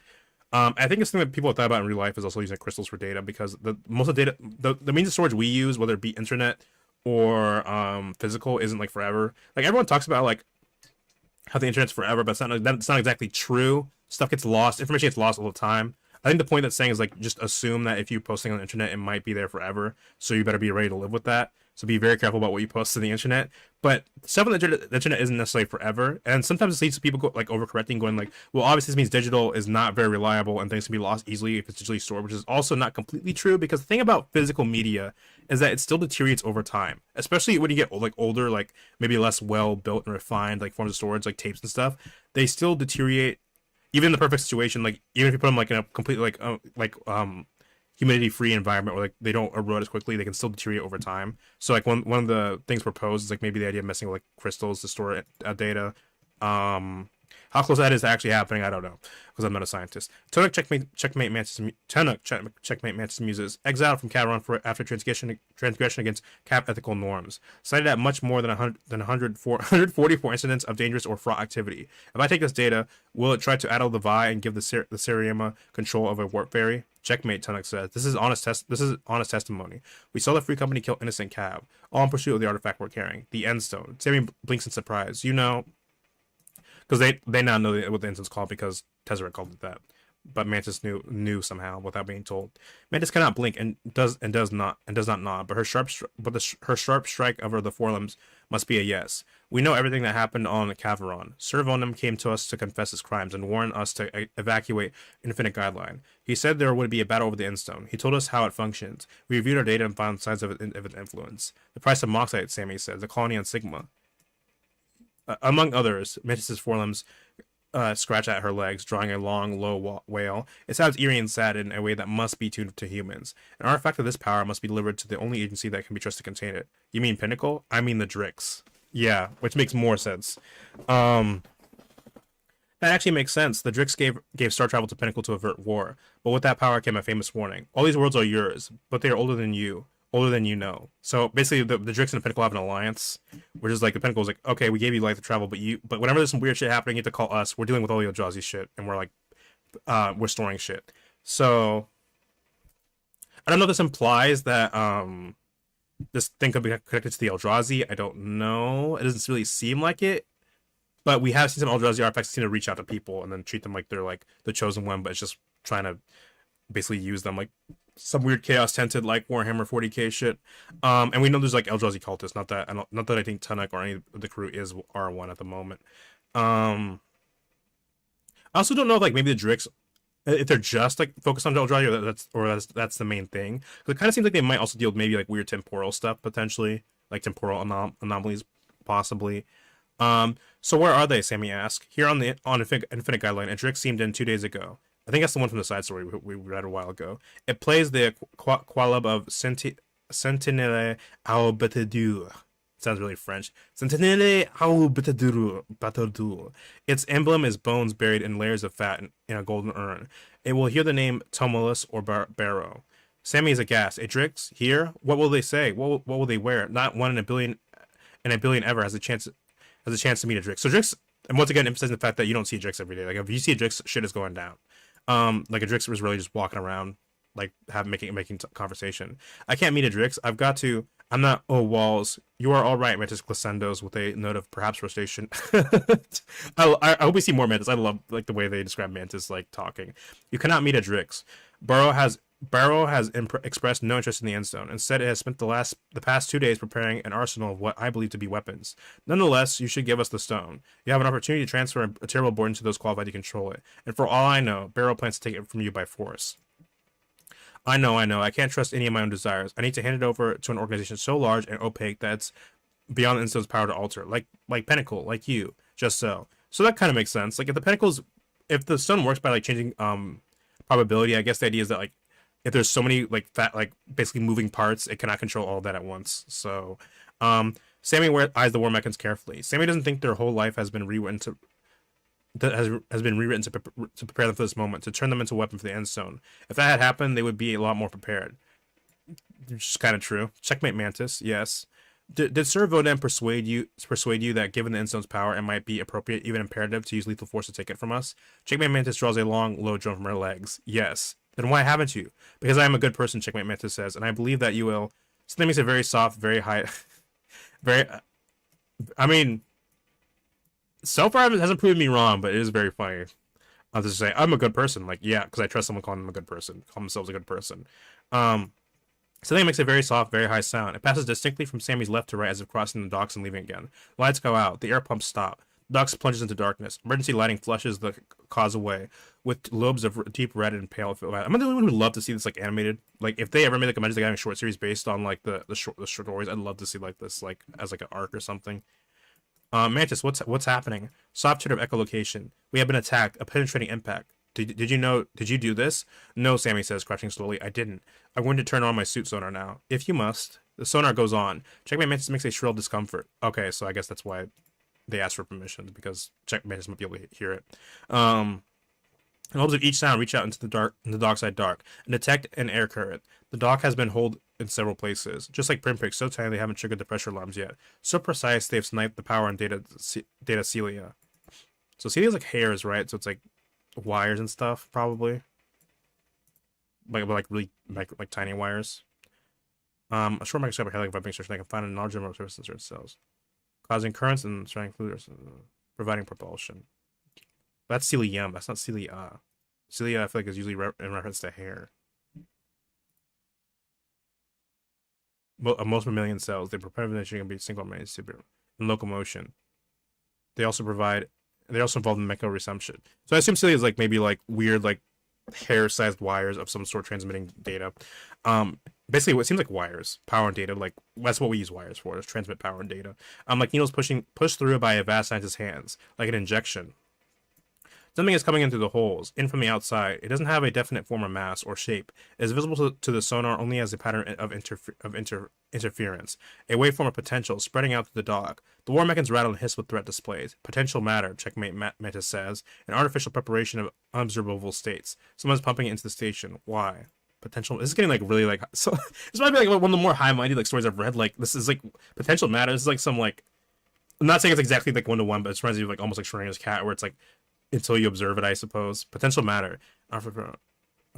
S1: I think it's something that people have thought about in real life is also using crystals for data, because most of the data, the means of storage we use, whether it be internet or physical, isn't like forever. Like everyone talks about like how the internet's forever, but that's not exactly true. Stuff gets lost. Information gets lost all the time. I think the point that's saying is like just assume that if you post something on the internet, it might be there forever. So you better be ready to live with that. So be very careful about what you post to the internet. But stuff on the internet isn't necessarily forever. And sometimes it leads to people like overcorrecting, going like, well, obviously this means digital is not very reliable and things can be lost easily if it's digitally stored, which is also not completely true, because the thing about physical media is that it still deteriorates over time, especially when you get like older, like maybe less well built and refined like forms of storage, like tapes and stuff. They still deteriorate. Even in the perfect situation, like even if you put them like in a completely humidity free environment where like they don't erode as quickly, they can still deteriorate over time. So like one of the things proposed is like maybe the idea of messing with like crystals to store data. How close that is to actually happening, I don't know, because I'm not a scientist. Tunic checkmate Mantis muses exiled from Cameron for after transgression against cap ethical norms, cited at much more than 144 incidents of dangerous or fraught activity. If I take this data, will it try to addle the Vi and give the Seriema control of a warp fairy? Checkmate, Tunnock says. This is honest testimony. We saw the free company kill innocent Cav, all in pursuit of the artifact we're carrying, the Endstone. Sammy blinks in surprise. You know, because they now know what the Endstone's called because Tezzeret called it that. But Mantis knew somehow without being told. Mantis cannot blink and does not nod, but her sharp strike over the forelimbs must be a yes. We know everything that happened on Caveron. Sir Vonum came to us to confess his crimes and warn us to evacuate Infinite Guideline. He said there would be a battle over the Endstone. He told us how it functions. We reviewed our data and found signs of its influence. The price of Moxite, Sammy said, the colony on Sigma. Among others, Mantis's forelimbs scratch at her legs, drawing a long, low wail. It sounds eerie and sad in a way that must be tuned to humans. An artifact of this power must be delivered to the only agency that can be trusted to contain it. You mean Pinnacle? I mean the Drix. Yeah, which makes more sense. That actually makes sense. The Drix gave star travel to Pinnacle to avert war, but with that power came a famous warning. All these worlds are yours, but they are older than you know. So basically, the Drix and the Pinnacle have an alliance, which is like the Pinnacle is like, okay, we gave you light to travel, but whenever there's some weird shit happening, you have to call us. We're dealing with all the Eldrazi shit, and we're like, we're storing shit. So I don't know if this implies that this thing could be connected to the Eldrazi. I don't know. It doesn't really seem like it. But we have seen some Eldrazi artifacts seem to reach out to people and then treat them like they're like the chosen one, but it's just trying to basically use them like some weird chaos tinted like Warhammer 40k shit. And we know there's like Eldrazi cultists. Not that I think Tunnock or any of the crew is R1 at the moment. I also don't know if like maybe the Drix, if they're just like focused on Eldrazi, or that's the main thing. Because it kind of seems like they might also deal with maybe like weird temporal stuff potentially, like temporal anomalies possibly. So where are they? Sammy asked. Here on Infinite Guideline, and Drix seemed in 2 days ago. I think that's the one from the side story we read a while ago. It plays the Qualub of Sentinelle au Batadur. Sounds really French. Sentinelle au Batadur. Its emblem is bones buried in layers of fat in a golden urn. It will hear the name Tumulus or Barrow. Sammy is aghast. A Drix here? What will they say? What will they wear? Not one in a billion ever has a chance to meet a Drix. So Drix, and once again emphasizing the fact that you don't see a Drix every day. Like if you see a Drix, shit is going down. Like a Drix was really just walking around, like making conversation. I can't meet a Drix. I'm not. Oh, walls. You are all right, Mantis Glissendos, with a note of perhaps frustration. I hope we see more Mantis. I love like the way they describe Mantis like talking. You cannot meet a Drix. Barrow has expressed no interest in the Endstone. Instead, it has spent the past 2 days preparing an arsenal of what I believe to be weapons. Nonetheless, you should give us the stone. You have an opportunity to transfer a terrible burden to those qualified to control it. And for all I know, Barrow plans to take it from you by force. I know. I can't trust any of my own desires. I need to hand it over to an organization so large and opaque that it's beyond the Endstone's power to alter. Like Pinnacle, like you. Just so. So that kind of makes sense. Like if the stone works by like changing probability, I guess the idea is that like if there's so many like fat like basically moving parts, it cannot control all of that at once. So Sammy eyes the war mechans carefully. Sammy doesn't think their whole life has been rewritten to prepare them for this moment, to turn them into a weapon for the Endstone. If that had happened, they would be a lot more prepared. Which is kind of true. Checkmate Mantis, yes. Did Sir Voden persuade you that given the Endstone's power, it might be appropriate, even imperative, to use lethal force to take it from us? Checkmate Mantis draws a long, low drone from her legs. Yes. Then why haven't you? Because I am a good person, Checkmate Mantis says, and I believe that you will. Something makes it very soft, very high, I mean, so far it hasn't proven me wrong, but it is very funny. I'll just say I'm a good person, like yeah, because I trust someone calling them a good person, call themselves a good person. Something makes a very soft, very high sound. It passes distinctly from Sammy's left to right as if crossing the docks and leaving again. Lights go out. The air pumps stop. The docks plunges into darkness. Emergency lighting flushes the cause away with lobes of deep red and pale. I'm the only one who would love to see this like animated. Like if they ever made like a Magic the Gathering short series based on like the short stories, I'd love to see like this like as like an arc or something. Mantis, what's happening? Soft chitter of echolocation. We have been attacked. A penetrating impact. Did you know? Did you do this? No, Sammy says, crouching slowly. I didn't. I'm going to turn on my suit sonar now. If you must. The sonar goes on. Checkmate Mantis makes a shrill discomfort. Okay, so I guess that's why they ask for permission because checkmates might be able to hear it. In hopes of each sound, reach out into the dark side dark, and detect an air current. The dock has been holed in several places, just like pinpricks, so tiny they haven't triggered the pressure alarms yet. So precise they've sniped the power and data Celia. So Celia's like hairs, right? So it's like wires and stuff, probably. Like really like tiny wires. A short microscopic hair like vibing search, I can find a large number of surface in certain cells, causing currents and trying providing propulsion. That's Celia. That's not Celia. Celia, I feel like, is usually in reference to hair. Most mammalian cells, they prepare the can be single super in locomotion. They also involved in mecharesumption. So I assume Celia is like maybe like weird like hair-sized wires of some sort transmitting data. Basically what seems like wires, power and data, like that's what we use wires for, is transmit power and data. Like needles pushed through by a vast scientist's hands, like an injection. Something is coming in through the holes, in from the outside. It doesn't have a definite form or mass or shape. It is visible to the sonar only as a pattern of interference, a waveform of potential spreading out to the dock. The war mechans rattle and hiss with threat displays. Potential matter, checkmate Mantis says, an artificial preparation of unobservable states. Someone's pumping it into the station. Why? Potential. This is getting like really like so. This might be like one of the more high-minded like stories I've read. Like this is like potential matter. This is like some like. I'm not saying it's exactly like 1-to-1, but it reminds me of like almost like Schrodinger's cat, where it's like. Until you observe it, I suppose. Potential matter. An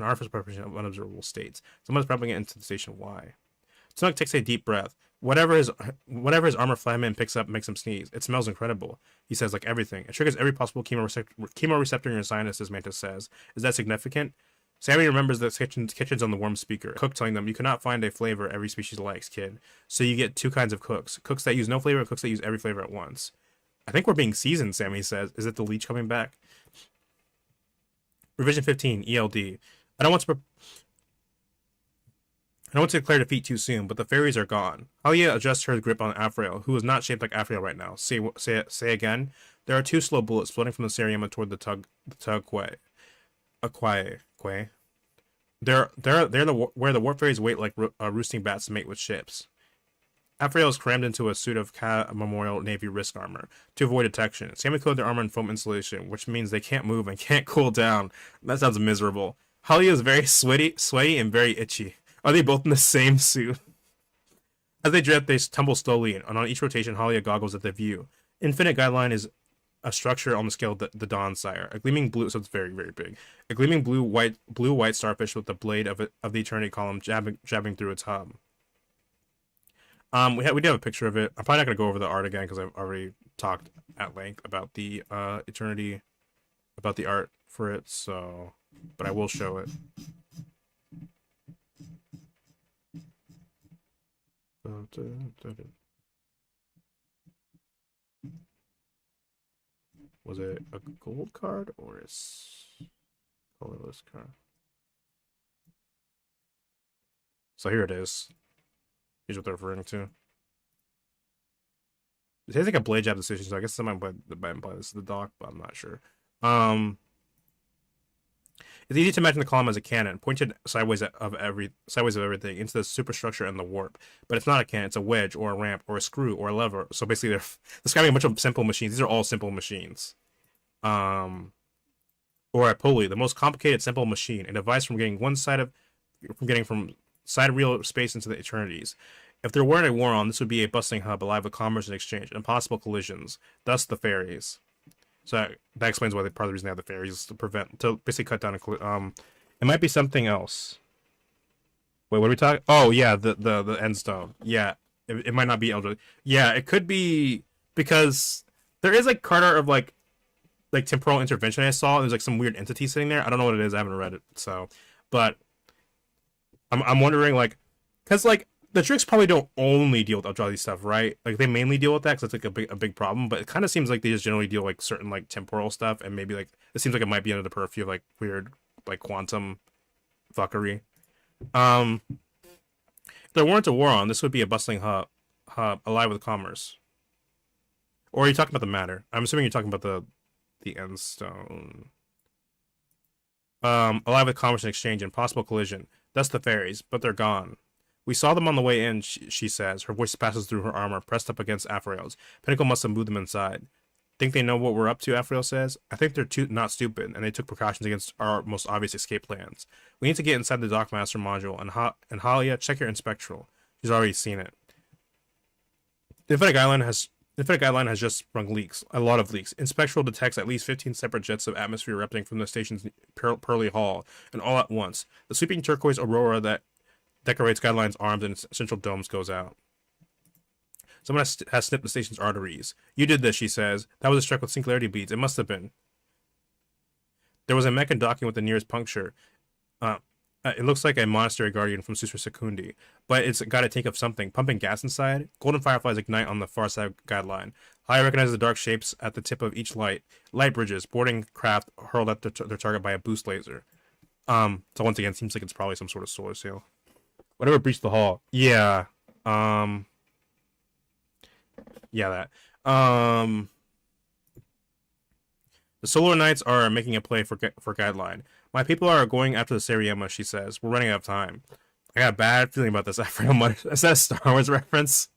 S1: artificial preparation of unobservable states. Someone's pumping it into the station. Why? Snook takes a deep breath. Whatever his armor flatman picks up makes him sneeze. It smells incredible. He says, like everything. It triggers every possible chemoreceptor in your sinus, as Mantis says. Is that significant? Sammy remembers the kitchens on the warm speaker. Cook telling them, you cannot find a flavor every species likes, kid. So you get two kinds of cooks. Cooks that use no flavor, cooks that use every flavor at once. I think we're being seasoned, Sammy says. Is it the leech coming back? Revision 15, ELD. I don't want to declare defeat too soon, but the fairies are gone. Halia adjusts her grip on Afriel, who is not shaped like Afriel right now. Say again. There are two slow bullets floating from the Seriema toward the tug quay. They're where the warp fairies wait like roosting bats to mate with ships. Afriel is crammed into a suit of Memorial Navy risk armor to avoid detection. Sammy clothed their armor in foam insulation, which means they can't move and can't cool down. That sounds miserable. Halia is very sweaty, and very itchy. Are they both in the same suit? As they drift, they tumble slowly, and on each rotation, Halia goggles at the view. Infinite Guideline is a structure on the scale of the Dawn Sire. A gleaming blue, so it's very, very big. A gleaming blue-white starfish with the blade of the Eternity column jabbing through its hub. We do have a picture of it. I'm probably not going to go over the art again because I've already talked at length about the Eternity, about the art for it, so, but I will show it. Was it a gold card or a colorless card? So here it is. Here's what they're referring to. It has like a blade jab decision, so I guess someone might imply this is the dock, but I'm not sure. It's easy to imagine the column as a cannon, pointed sideways of everything into the superstructure and the warp. But it's not a cannon, it's a wedge or a ramp or a screw or a lever. So basically they're describing a bunch of simple machines. These are all simple machines. Or a pulley, the most complicated simple machine, a device from getting from side real space into the eternities. If there weren't a war on, this would be a bustling hub alive with commerce and exchange, impossible collisions. Thus the fairies. So that explains why part of the reason they have the fairies is to basically cut down it might be something else. Wait, what are we talking? Oh yeah, the end stone. Yeah, it might not be elderly. Yeah, it could be because there is like card art of like temporal intervention I saw. There's like some weird entity sitting there. I don't know what it is. I haven't read it. So, but I'm wondering like, cause like the tricks probably don't only deal with Eldrazi stuff, right? Like they mainly deal with that because it's like a big problem. But it kind of seems like they just generally deal like certain like temporal stuff, and maybe like it seems like it might be under the purview of like weird like quantum fuckery. If there weren't a war on, this would be a bustling hub alive with commerce. Or are you talking about the matter? I'm assuming you're talking about the end stone. Alive with commerce and exchange and possible collision. That's the fairies, but they're gone. We saw them on the way in, she says. Her voice passes through her armor, pressed up against Afriel's. Pinnacle must have moved them inside. Think they know what we're up to, Afriel says. I think they're not stupid, and they took precautions against our most obvious escape plans. We need to get inside the Dockmaster module, and Halia, check your Inspectral. She's already seen it. The Infinite Guideline has just sprung leaks, a lot of leaks. Inspectral detects at least 15 separate jets of atmosphere erupting from the station's Pearly Hall, and all at once. The sweeping turquoise aurora that decorates Guideline's arms and its central domes goes out. Someone has snipped the station's arteries. You did this, she says. That was a strike with singularity beads. It must have been. There was a mech docking with the nearest puncture. It looks like a monastery guardian from Susur Secundi, but it's got a tank of something, pumping gas inside. Golden fireflies ignite on the far side Guideline. I recognize the dark shapes at the tip of each light. Light bridges, boarding craft hurled at their target by a boost laser. So once again, seems like it's probably some sort of solar sail. Whatever breached the hall. Yeah. Yeah, that. The Solar Knights are making a play for Guideline. My people are going after the Seriema, she says. We're running out of time. I got a bad feeling about this, Afriel mutters. Is that a Star Wars reference?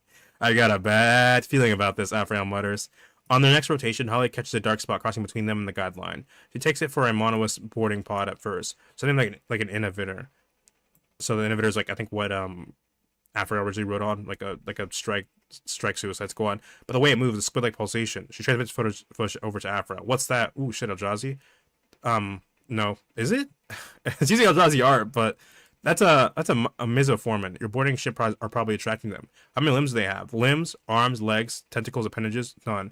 S1: I got a bad feeling about this, Afriel mutters. On their next rotation, Holly catches a dark spot crossing between them and the Guideline. She takes it for a Monolith boarding pod at first, something like an inhibitor. So the inhibitor is like, I think what Afriel originally wrote on, like a strike suicide squad. But the way it moves is squid like pulsation. She transmits footage over to Afra. What's that? Ooh, shit, Eldrazi. No, is it? It's using Eldrazi art, but that's a Misoforman. Your boarding ship are probably attracting them. How many limbs do they have? Limbs, arms, legs, tentacles, appendages? None.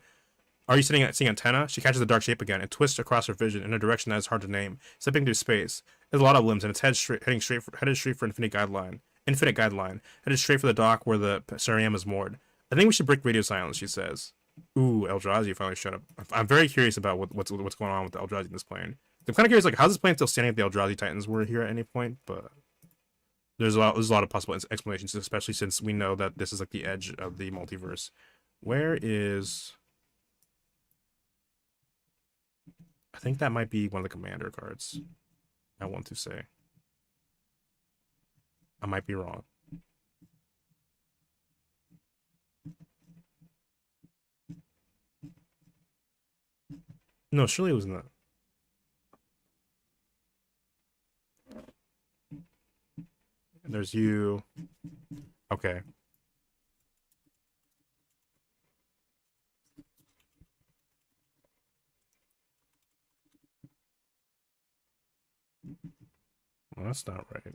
S1: Are you seeing antenna? She catches the dark shape again. It twists across her vision in a direction that is hard to name, slipping through space. There's a lot of limbs, and it's headed straight for Infinite Guideline. Headed straight for the dock where the Seriema is moored. I think we should break radio silence, she says. Ooh, Eldrazi finally showed up. I'm very curious about what's going on with the Eldrazi in this plane. I'm kind of curious, like, how's this plane still standing if the Eldrazi Titans were here at any point? But there's a lot of possible explanations, especially since we know that this is like the edge of the multiverse. Where is? I think that might be one of the commander cards. I want to say. I might be wrong. No, surely it was not. There's you. Okay. Well, that's not right.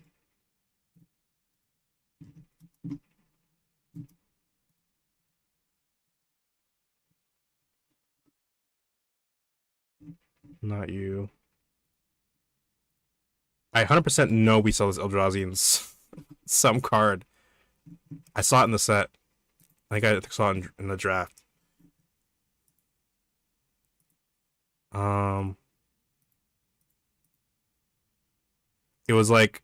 S1: Not you. I 100% know we saw this Eldrazi in some card. I saw it in the set. I think I saw it in the draft. It was like,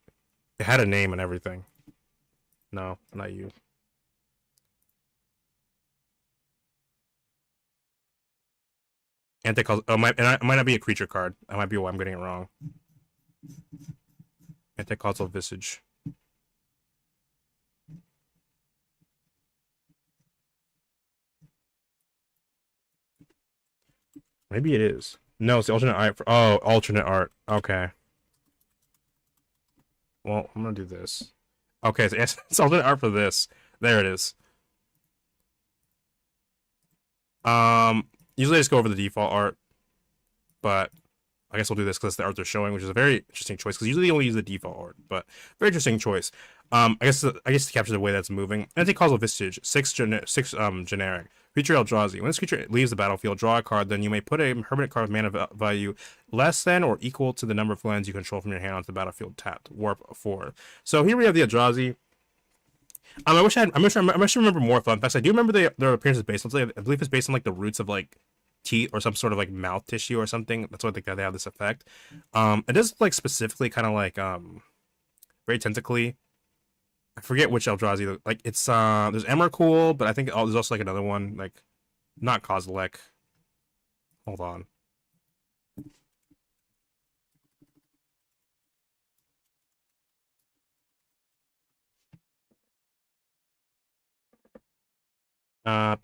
S1: it had a name and everything. No, not you. Anti-causal. Oh, it might not be a creature card. That might be why I'm getting it wrong. Anti-causal Visage. Maybe it is. No, it's the alternate art. Alternate art. Okay. Well, I'm gonna do this. Okay, so it's alternate art for this. There it is. Usually I just go over the default art, but I guess we'll do this because the art they're showing, which is a very interesting choice. Because usually they only use the default art, but very interesting choice. I guess to capture the way that's moving. Anti-causal Visage, 6 generic. Creature Eldrazi. When this creature leaves the battlefield, draw a card. Then you may put a permanent card with mana value less than or equal to the number of lands you control from your hand onto the battlefield tapped. Warp 4. So here we have the Eldrazi. I wish I remember more fun facts. I do remember their appearance is based on something. I believe it's based on like the roots of like teeth or some sort of like mouth tissue or something. That's why I think that they have this effect. It does like specifically kind of like very tentacly. I forget which Eldrazi. Like it's there's Emrakul, but I think there's also like another one like not Kozilek. Hold on. I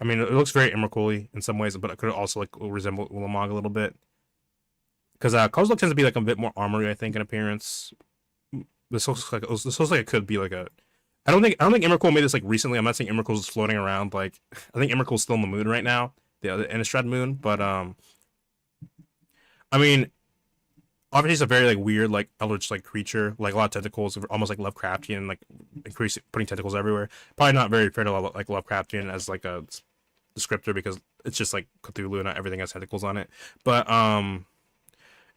S1: mean, it looks very Emrakul-y in some ways, but it could also like resemble Ulamog a little bit. Because Kozilek tends to be like a bit more armory, I think, in appearance. This looks like it could be like a. I don't think Emrakul made this like recently. I'm not saying Emrakul's floating around. Like I think Emrakul's still in the moon right now, the Innistrad moon. But I mean, obviously it's a very like weird like eldritch like creature, like a lot of tentacles, almost like Lovecraftian, like putting tentacles everywhere. Probably not very fair to like Lovecraftian as like a descriptor because it's just like Cthulhu, not everything has tentacles on it. But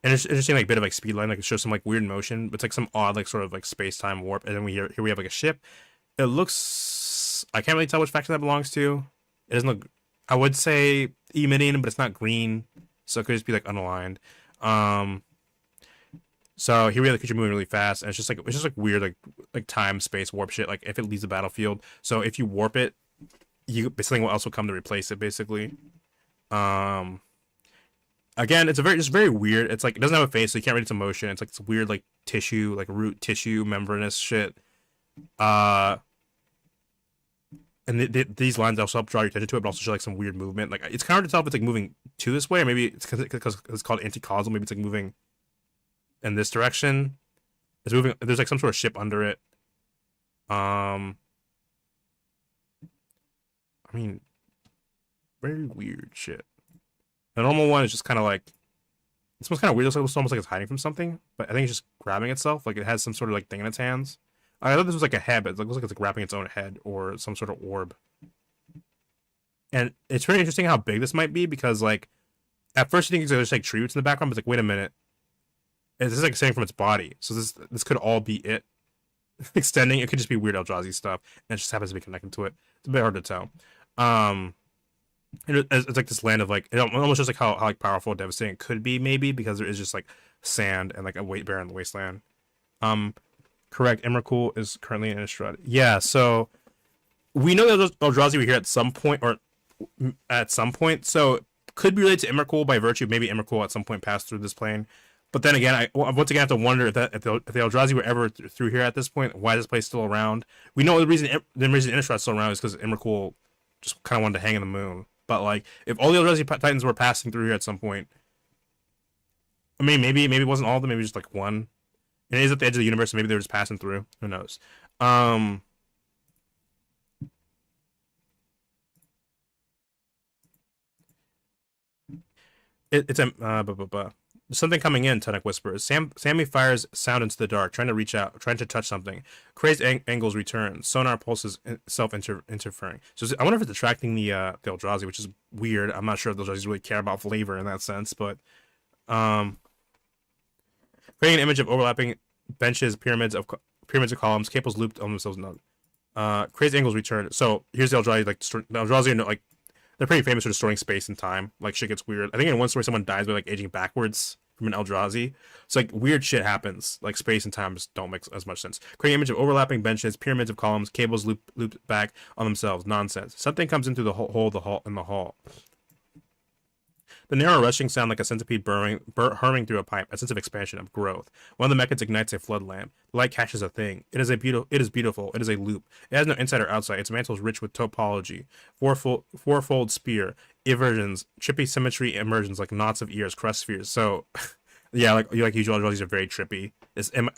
S1: and it's interesting like bit of like speed line, like it shows some like weird motion, but it's like some odd like sort of like space time warp, and then here we have like a ship. It looks I can't really tell which faction that belongs to. It doesn't look. I would say emitting, but it's not green, so it could just be like unaligned. Um, so here we have the creature moving really fast, and it's just like weird like time space warp shit. Like if it leaves the battlefield, so if you warp it, something else will come to replace it basically. Um, Again, it's just very weird. It's like it doesn't have a face, so you can't read its emotion. It's like it's weird like tissue, like root tissue, membranous shit. Uh, and these lines also help draw your attention to it, but also show like some weird movement. Like it's kind of hard to tell if it's like moving to this way, or maybe it's because it's called anti-causal. Maybe it's like moving in this direction. It's moving. There's like some sort of ship under it. Um, I mean, very weird shit. The normal one is just kind of like it's almost kind of weird. It's almost like it's hiding from something, but I think it's just grabbing itself. Like it has some sort of like thing in its hands. I thought this was like a head, but it looks like it's like wrapping its own head or some sort of orb. And it's very interesting how big this might be because like at first you think it's just like tree roots in the background, but it's like wait a minute, this is like extending from its body. So this could all be it extending. It could just be weird Eldrazi stuff, and it just happens to be connected to it. It's a bit hard to tell. Um, it's like this land of like it almost just like how like powerful, devastating it could be maybe because there is just like sand and like a barren wasteland. Um, Correct. Emrakul is currently in Innistrad. Yeah, so we know that Eldrazi were here at some point, or at some point, so could be related to Emrakul by virtue of maybe Emrakul at some point passed through this plane. But then again, I once again have to wonder if the Eldrazi were ever through here at this point, why is this place still around? We know the reason Innistrad is still around is because Emrakul just kind of wanted to hang in the moon. But like, if all the Eldrazi Titans were passing through here at some point, I mean, maybe it wasn't all of them, maybe just like one. And it is at the edge of the universe, so maybe they're just passing through. Who knows? Um, it's a something coming in. Tunnuk whispers. Sammy fires sound into the dark, trying to reach out, trying to touch something. Crazed angles return. Sonar pulses self interfering. So I wonder if it's attracting the Eldrazi, which is weird. I'm not sure if the Eldrazi really care about flavor in that sense, but um, creating an image of overlapping benches, pyramids of columns, cables looped on themselves. Crazy angles return. So here's the Eldrazi. Like the Eldrazi are like they're pretty famous for distorting space and time. Like shit gets weird. I think in one story someone dies by like aging backwards from an Eldrazi. So like weird shit happens. Like space and time just don't make as much sense. Creating an image of overlapping benches, pyramids of columns, cables looped back on themselves. Nonsense. Something comes into the hole in the hall. The narrow rushing sound like a centipede hurrying through a pipe, a sense of expansion, of growth. One of the mechans ignites a flood lamp. The light catches a thing. It is beautiful. It is a loop. It has no inside or outside. Its mantle is rich with topology. Fourfold spear. Eversions. Trippy symmetry emersions like knots of ears, crust spheres. So, yeah, like usual Eldrazi are very trippy.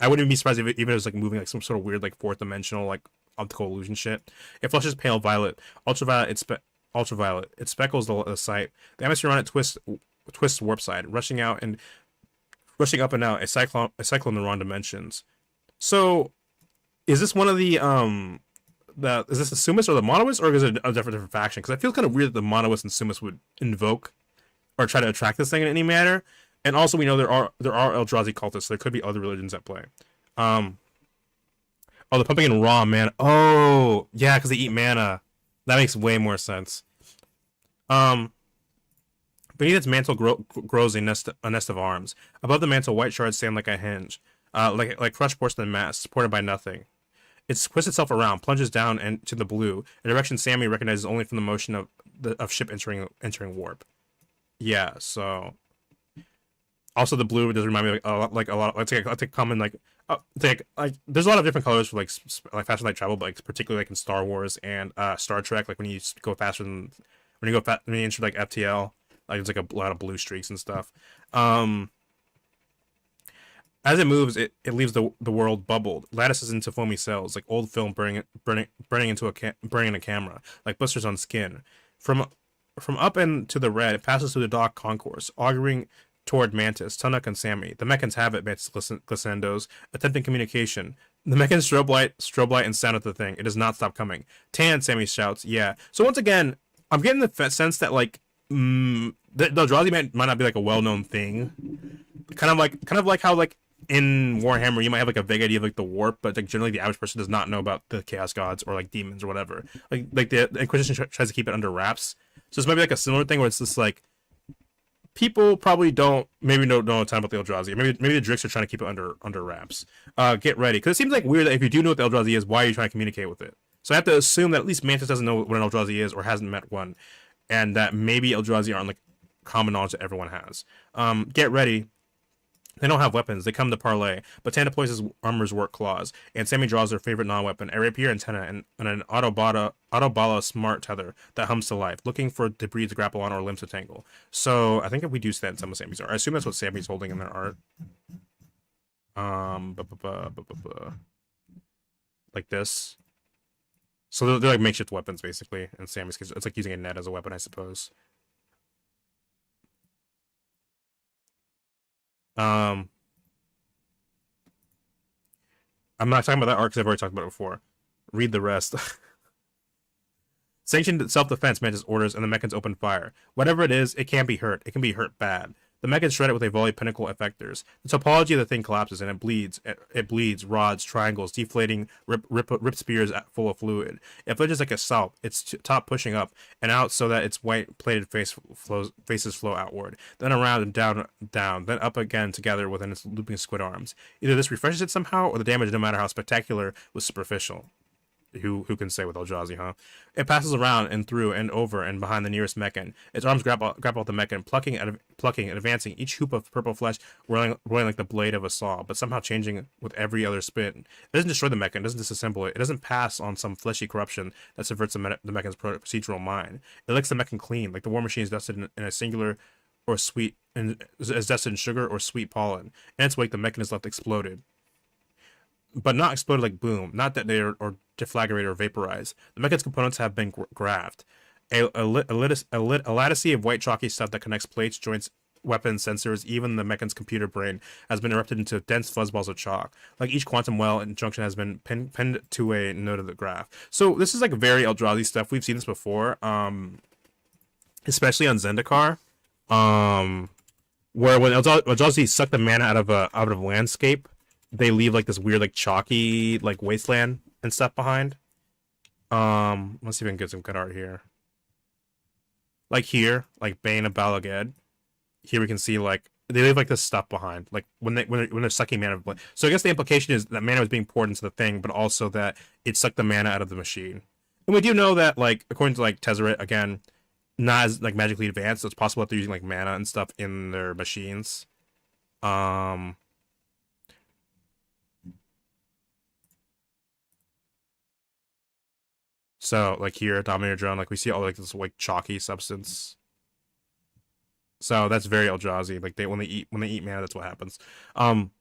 S1: I wouldn't be surprised if even if it was like moving like some sort of weird like fourth dimensional like optical illusion shit. It flushes pale violet. Ultraviolet. It speckles the sight. The atmosphere around it twists warp side, rushing up and out. A cyclone in the wrong dimensions. So, is this one of the is this the Sumas or the Monoliths, or is it a different faction? Because I feel kind of weird that the Monoliths and Sumas would invoke or try to attract this thing in any manner. And also, we know there are Eldrazi cultists. So there could be other religions at play. Oh, they're pumping in raw mana. Oh, yeah, because they eat mana. That makes way more sense. Beneath its mantle grows a nest of arms. Above the mantle, white shards stand like a hinge, like crushed porcelain mass, supported by nothing. It twists itself around, plunges down and to the blue, a direction Sammy recognizes only from the motion of ship entering warp. Yeah, so also the blue does remind me like a lot. It's like a common like like there's a lot of different colors for like faster light travel, but like particularly like in Star Wars and Star Trek, like when you go faster than when you enter like FTL, like there's like a lot of blue streaks and stuff. Um, as it moves, it leaves the world bubbled, lattices into foamy cells, like old film burning into burning a camera, like blisters on skin. From from up and to the red, it passes through the dock concourse, auguring toward Mantis, Tunuk, and Sammy. The Mechans have it, Mantis Glissandos, attempting communication. The Mechans strobe light, and sound at the thing. It does not stop coming. Tan, Sammy shouts, yeah. So once again, I'm getting the sense that like the Eldrazi might not be like a well-known thing. Kind of like how like in Warhammer you might have like a vague idea of like the warp, but like generally the average person does not know about the Chaos Gods or like demons or whatever. Like the Inquisition tries to keep it under wraps. So this might be like a similar thing where it's just like people probably don't know a ton about the Eldrazi. Maybe the Drix are trying to keep it under wraps. Get ready, because it seems like weird that if you do know what the Eldrazi is, why are you trying to communicate with it? So I have to assume that at least Mantis doesn't know what an Eldrazi is or hasn't met one, and that maybe Eldrazi aren't like common knowledge that everyone has. Get ready. They don't have weapons. They come to parlay, but Tan deploys his armor's work claws, and Sammy draws their favorite non-weapon, a rapier antenna, and an Autobala smart tether that hums to life, looking for debris to grapple on or limbs to tangle. So I think if we do stand some of Sammy's art, I assume that's what Sammy's holding in their art. Like this. So they're like makeshift weapons basically, in Sammy's case. It's like using a net as a weapon, I suppose. I'm not talking about that arc because I've already talked about it before. Read the rest. Sanctioned self-defense Mantis orders, and the Mechans open fire. Whatever it is, it can't be hurt. It can be hurt bad. The Mechans shred it with a volley of pinnacle effectors. The topology of the thing collapses, and it bleeds. It bleeds, rods, triangles, deflating, rip spears full of fluid. It flinches like a salp, its top pushing up and out so that its white-plated faces flow outward. Then around and down, then up again together within its looping squid arms. Either this refreshes it somehow, or the damage, no matter how spectacular, was superficial. Who can say with Eldrazi, huh? It passes around and through and over and behind the nearest Mechan. Its arms grab out the Mechan, plucking and advancing, each hoop of purple flesh rolling like the blade of a saw, but somehow changing with every other spin. It doesn't destroy the Mechan, it doesn't disassemble it, it doesn't pass on some fleshy corruption that subverts the Mechan's procedural mind. It licks the Mechan clean, like the war machine is dusted in a singular or sweet, and is dusted in sugar or sweet pollen. In its wake, the Mechan is left exploded. But not exploded like boom, not detonated or deflagrated or vaporized. The Mechan's components have been graphed. A lattice of white chalky stuff that connects plates, joints, weapons, sensors, even the Mechan's computer brain has been erupted into dense fuzzballs of chalk. Like each quantum well and junction has been pinned to a node of the graph. So this is like very Eldrazi stuff. We've seen this before, especially on Zendikar, where when Eldrazi suck the mana out of landscape, they leave like this weird like chalky like wasteland and stuff behind. Let's see if I can get some good art here. Like here, like Bane of Balaged. Here we can see like they leave like this stuff behind, like when they're sucking mana. So I guess the implication is that mana was being poured into the thing, but also that it sucked the mana out of the machine. And we do know that, like according to like Tezzeret, again, not as like magically advanced, so it's possible that they're using like mana and stuff in their machines. So like here, Dominator Drone, like we see all like this like chalky substance. So that's very Eldrazi. Like when they eat mana, that's what happens. On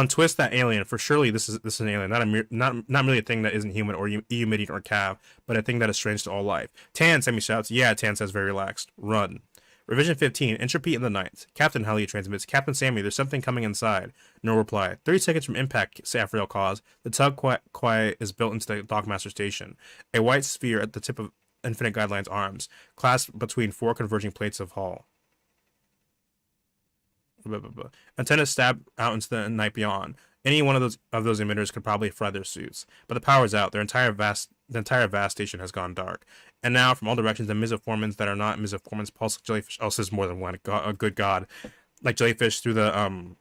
S1: Twist that alien, for surely this is an alien, not merely a thing that isn't human or EU-Midian or Cav, but a thing that is strange to all life. Tan, Sammy shouts. Yeah, Tan says very relaxed. Run. Revision 15, Entropy in the Night. Captain Helly transmits, Captain Sammy, there's something coming inside. No reply. 30 seconds from impact, Saffriel calls. The tug quiet is built into the Dockmaster station. A white sphere at the tip of Infinite Guideline's arms, clasped between 4 converging plates of hull. Antennas stab out into the night beyond. Any one of those emitters could probably fry their suits, but the power's out. The entire vast station has gone dark, and now from all directions, the Misoformans that are not Misoformans pulse like jellyfish. Oh, this is more than one. A good god, like jellyfish through the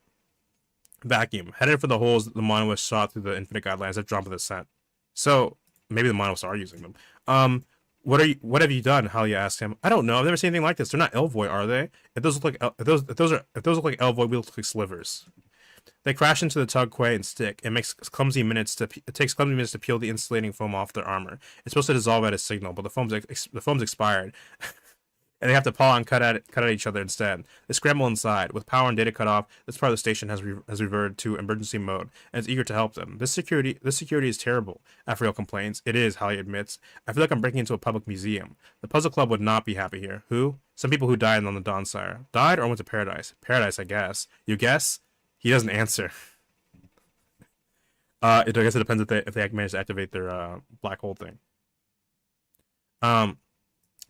S1: vacuum, headed for the holes that the monoliths shot through the Infinite Guidelines that drop with the scent. So maybe the monoliths are using them. What have you done? Halia asked him. I don't know. I've never seen anything like this. They're not Elvoy, are they? If those look like Elvoy, we look like slivers. They crash into the tug, quay, and stick. It takes clumsy minutes to peel the insulating foam off their armor. It's supposed to dissolve at a signal, but the foam's expired, and they have to paw and cut at each other instead. They scramble inside. With power and data cut off, this part of the station has reverted to emergency mode, and is eager to help them. This security is terrible, Afriel complains. It is, Hallie admits. I feel like I'm breaking into a public museum. The Puzzle Club would not be happy here. Who? Some people who died on the Dawnsire. Died or went to paradise? Paradise, I guess. You guess? He doesn't answer. I guess it depends if they manage to activate their black hole thing.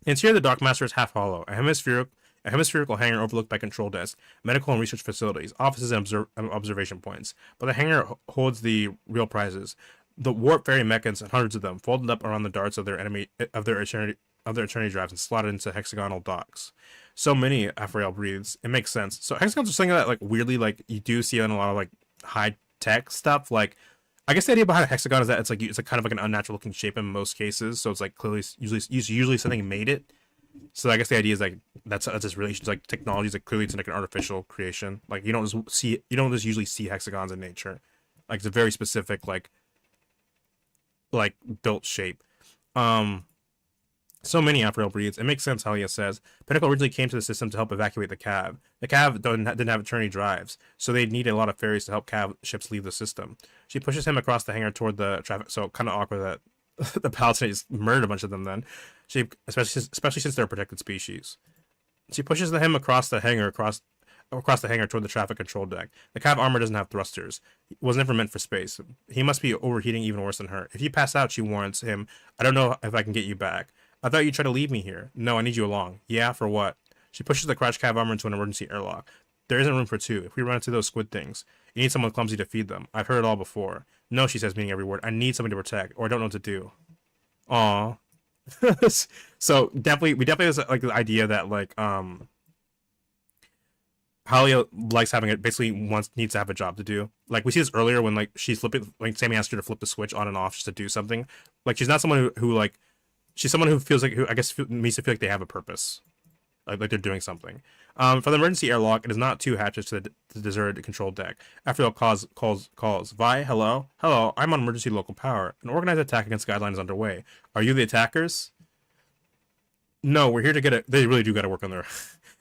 S1: Interior, the Dockmaster is half hollow. A hemispherical hangar overlooked by control desk, medical and research facilities, offices, and observation points. But the hangar holds the real prizes. The warp ferry mechans, and hundreds of them, folded up around the darts of their eternity drives and slotted into hexagonal docks. So many, Afriel breathes. It makes sense. So hexagons are something that like weirdly like you do see in a lot of like high tech stuff. Like I guess the idea behind a hexagon is that it's like kind of like an unnatural looking shape in most cases. So it's like clearly usually something made it. So I guess the idea is like that's just relations like technology. Like clearly it's like an artificial creation. Like you don't just usually see hexagons in nature. Like it's a very specific like built shape. So many Afriel breeds. It makes sense, Halia says. Pinnacle originally came to the system to help evacuate the Cav. The Cav didn't have eternity drives, so they needed a lot of ferries to help Cav ships leave the system. She pushes him across the hangar toward the traffic, so kind of awkward that the Palisades murdered a bunch of them then. Especially since they're a protected species. She pushes him across the hangar toward the traffic control deck. The Cav armor doesn't have thrusters. It was never meant for space. He must be overheating even worse than her. If you pass out, she warns him, I don't know if I can get you back. I thought you'd try to leave me here. No, I need you along. Yeah, for what? She pushes the crouch Cav armor into an emergency airlock. There isn't room for two. If we run into those squid things, you need someone clumsy to feed them. I've heard it all before. No, she says, meaning every word. I need somebody to protect, or I don't know what to do. Aww. So we definitely have like the idea that like Halia likes having it. Basically, needs to have a job to do. Like we see this earlier when like she's flipping, like Sammy asked her to flip the switch on and off just to do something. Like she's not someone who like. She's someone who feels like, needs to feel like they have a purpose, like they're doing something. For the emergency airlock, it is not two hatches to the deserted control deck. After all, calls. Vi, hello, I'm on emergency local power. An organized attack against Guideline is underway. Are you the attackers? No, we're here to get it. They really do got to work on their.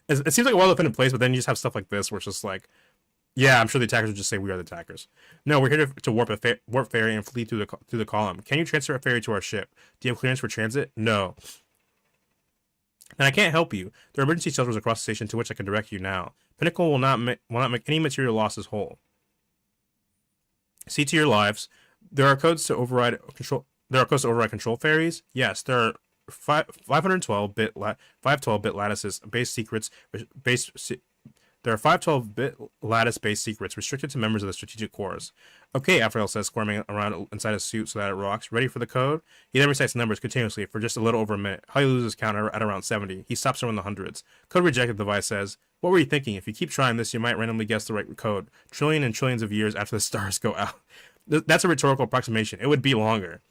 S1: It seems like a well-defended place, but then you just have stuff like this where it's just like, yeah, I'm sure the attackers would just say we are the attackers. No, we're here to warp ferry and flee through the column. Can you transfer a ferry to our ship? Do you have clearance for transit? No. Then I can't help you. There are emergency shelters across the station to which I can direct you now. Pinnacle will not make any material losses whole. See to your lives. There are codes to override control. There are codes to override control ferries. Yes, there are 512-bit lattices, base secrets, There are 512-bit lattice-based secrets restricted to members of the strategic cores. Okay, Afriel says, squirming around inside his suit so that it rocks. Ready for the code? He then recites numbers continuously for just a little over a minute. How he loses count at around 70. He stops around the hundreds. Code rejected, the device says. What were you thinking? If you keep trying this, you might randomly guess the right code. Trillion and trillions of years after the stars go out. That's a rhetorical approximation. It would be longer.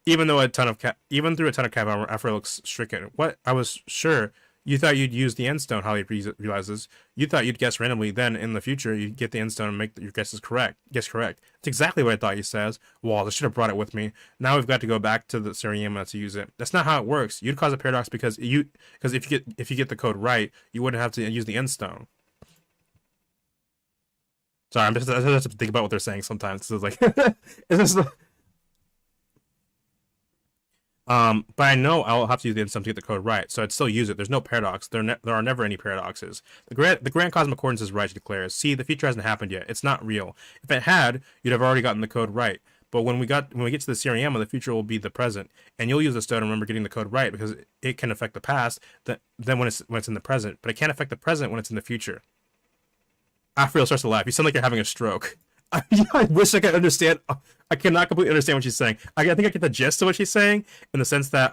S1: Even through a ton of Cav armor, Afriel looks stricken. What? I was sure. You thought you'd use the end stone, Holly realizes. You thought you'd guess randomly, then in the future you'd get the end stone and make your guesses correct. Guess correct. That's exactly what I thought, he says. Wall, I should have brought it with me. Now we've got to go back to the Seriema to use it. That's not how it works. You'd cause a paradox because if you get the code right, you wouldn't have to use the end stone. Sorry, I just have to think about what they're saying sometimes. So it's like it's just but I know I'll have to use the instant to get the code right, so I'd still use it. There's no paradox. There are never any paradoxes. The grand cosmic accordance is right, she declares. See, the future hasn't happened yet. It's not real. If it had, you'd have already gotten the code right. But when we get to the Seriema, the future will be the present, and you'll use the stone to remember getting the code right because it can affect the past. Then when it's in the present, but it can't affect the present when it's in the future. Afriel starts to laugh. You sound like you're having a stroke. I wish I could understand. I cannot completely understand what she's saying. I think I get the gist of what she's saying in the sense that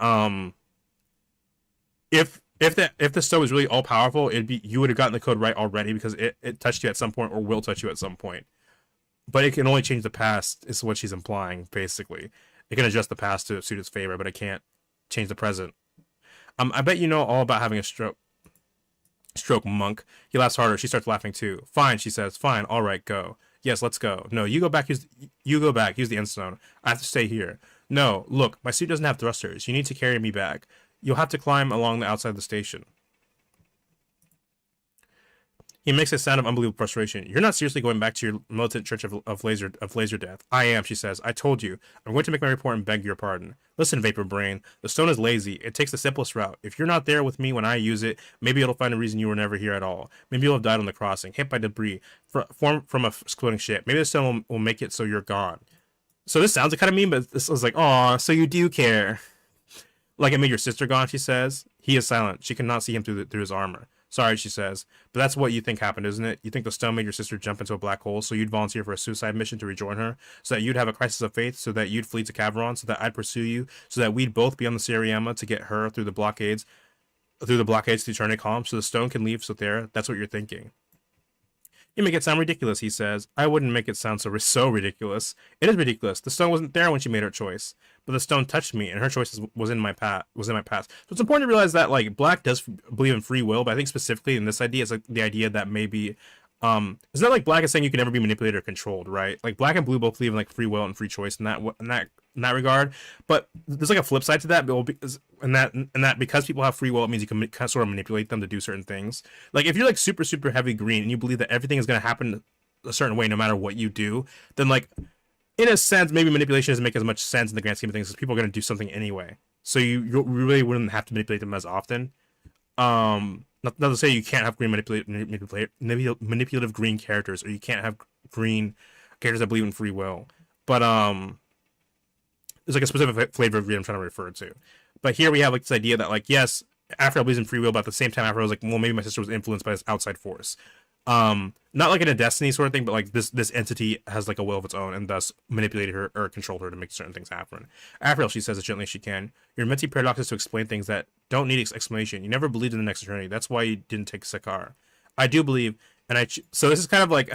S1: if the stone was really all powerful, you would have gotten the code right already because it touched you at some point or will touch you at some point. But it can only change the past, is what she's implying. Basically, it can adjust the past to suit its favor, but it can't change the present. I bet you know all about having a stroke. Stroke, monk. He laughs harder. She starts laughing too. Fine, she says. Fine, all right, go. Yes, let's go. No, you go back. You go back. Use the end stone. I have to stay here. No, look, my suit doesn't have thrusters. You need to carry me back. You'll have to climb along the outside of the station. He makes a sound of unbelievable frustration. You're not seriously going back to your militant church of laser death. I am, she says. I told you. I'm going to make my report and beg your pardon. Listen, Vapor Brain. The stone is lazy. It takes the simplest route. If you're not there with me when I use it, maybe it'll find a reason you were never here at all. Maybe you'll have died on the crossing, hit by debris, formed from a exploding ship. Maybe the stone will make it so you're gone. So this sounds kind of mean, but this was like, aw, so you do care. Like it made your sister gone, she says. He is silent. She cannot see him through his armor. Sorry, she says, but that's what you think happened, isn't it? You think the stone made your sister jump into a black hole, so you'd volunteer for a suicide mission to rejoin her, so that you'd have a crisis of faith, so that you'd flee to Cavron, so that I'd pursue you, so that we'd both be on the Seriema to get her through the blockades to the Eternity column, so the stone can leave Sothera. That's what you're thinking. You make it sound ridiculous, he says. I wouldn't make it sound so ridiculous. It is ridiculous. The stone wasn't there when she made her choice, but the stone touched me, and her choice was in my past. So it's important to realize that like Black does believe in free will, but I think specifically in this idea, it's like the idea that maybe it's not like Black is saying you can never be manipulated or controlled, right? Like Black and Blue both believe in like free will and free choice in that regard. But there's like a flip side to that, and that because people have free will, it means you can kind of sort of manipulate them to do certain things. Like if you're like super heavy green and you believe that everything is going to happen a certain way no matter what you do, then like in a sense maybe manipulation doesn't make as much sense in the grand scheme of things because people are going to do something anyway. So you really wouldn't have to manipulate them as often. Not to say you can't have green manipulative green characters, or you can't have green characters that believe in free will. But there's like a specific flavor of green I'm trying to refer to. But here we have like this idea that like yes, Aphrael believes in free will, but at the same time Aphrael was like, well, maybe my sister was influenced by this outside force. Not like in a Destiny sort of thing, but like this entity has like a will of its own and thus manipulated her or controlled her to make certain things happen. Aphrael, she says as gently as she can, you're meant to paradoxes to explain things that don't need explanation. You never believed in the next eternity. That's why you didn't take Sakar. I do believe, and so this is kind of like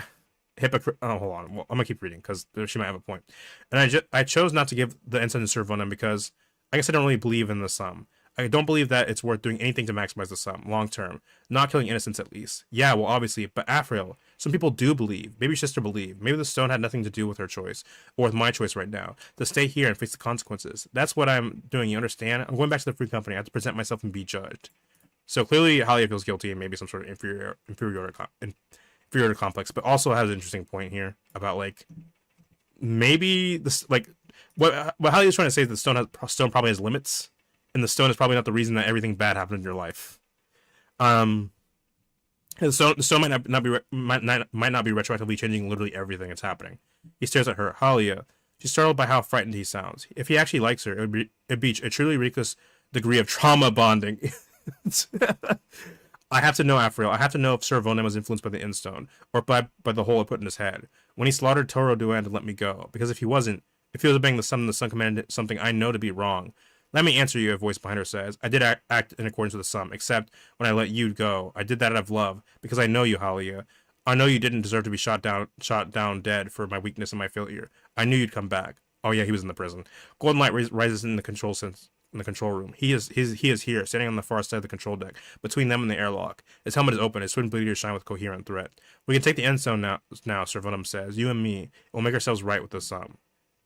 S1: hypocrite. Oh, hold on. Well, I'm gonna keep reading because she might have a point. And I chose not to give the ensign to Servona because I guess I don't really believe in the sum. I don't believe that it's worth doing anything to maximize the sum, long term. Not killing innocents, at least. Yeah, well, obviously, but Aphrael, some people do believe. Maybe your sister believed. Maybe the stone had nothing to do with her choice, or with my choice right now, to stay here and face the consequences. That's what I'm doing, you understand? I'm going back to the free company. I have to present myself and be judged. So clearly, Halia feels guilty and maybe some sort of inferiority complex, but also has an interesting point here about, like, maybe this, like, what Halia's trying to say is the stone probably has limits. And the stone is probably not the reason that everything bad happened in your life. The stone might not be retroactively changing literally everything that's happening. He stares at her. Halia. She's startled by how frightened he sounds. If he actually likes her, it'd be a truly ridiculous degree of trauma bonding. I have to know, Aphrael. I have to know if Sir Vonem was influenced by the Instone, or by the hole I put in his head. When he slaughtered Toro Duan to let me go. Because if he wasn't, if he was obeying the sun commanded something I know to be wrong. Let me answer you, a voice behind her says. I did act in accordance with the sum, except when I let you go. I did that out of love, because I know you, Halia. I know you didn't deserve to be shot down dead for my weakness and my failure. I knew you'd come back. Oh yeah, he was in the prison. Golden light rises in the control room. He is here, standing on the far side of the control deck, between them and the airlock. His helmet is open, his twin bleeders shine with coherent threat. We can take the end zone now, Sir Vonum says. You and me. We'll make ourselves right with the sum.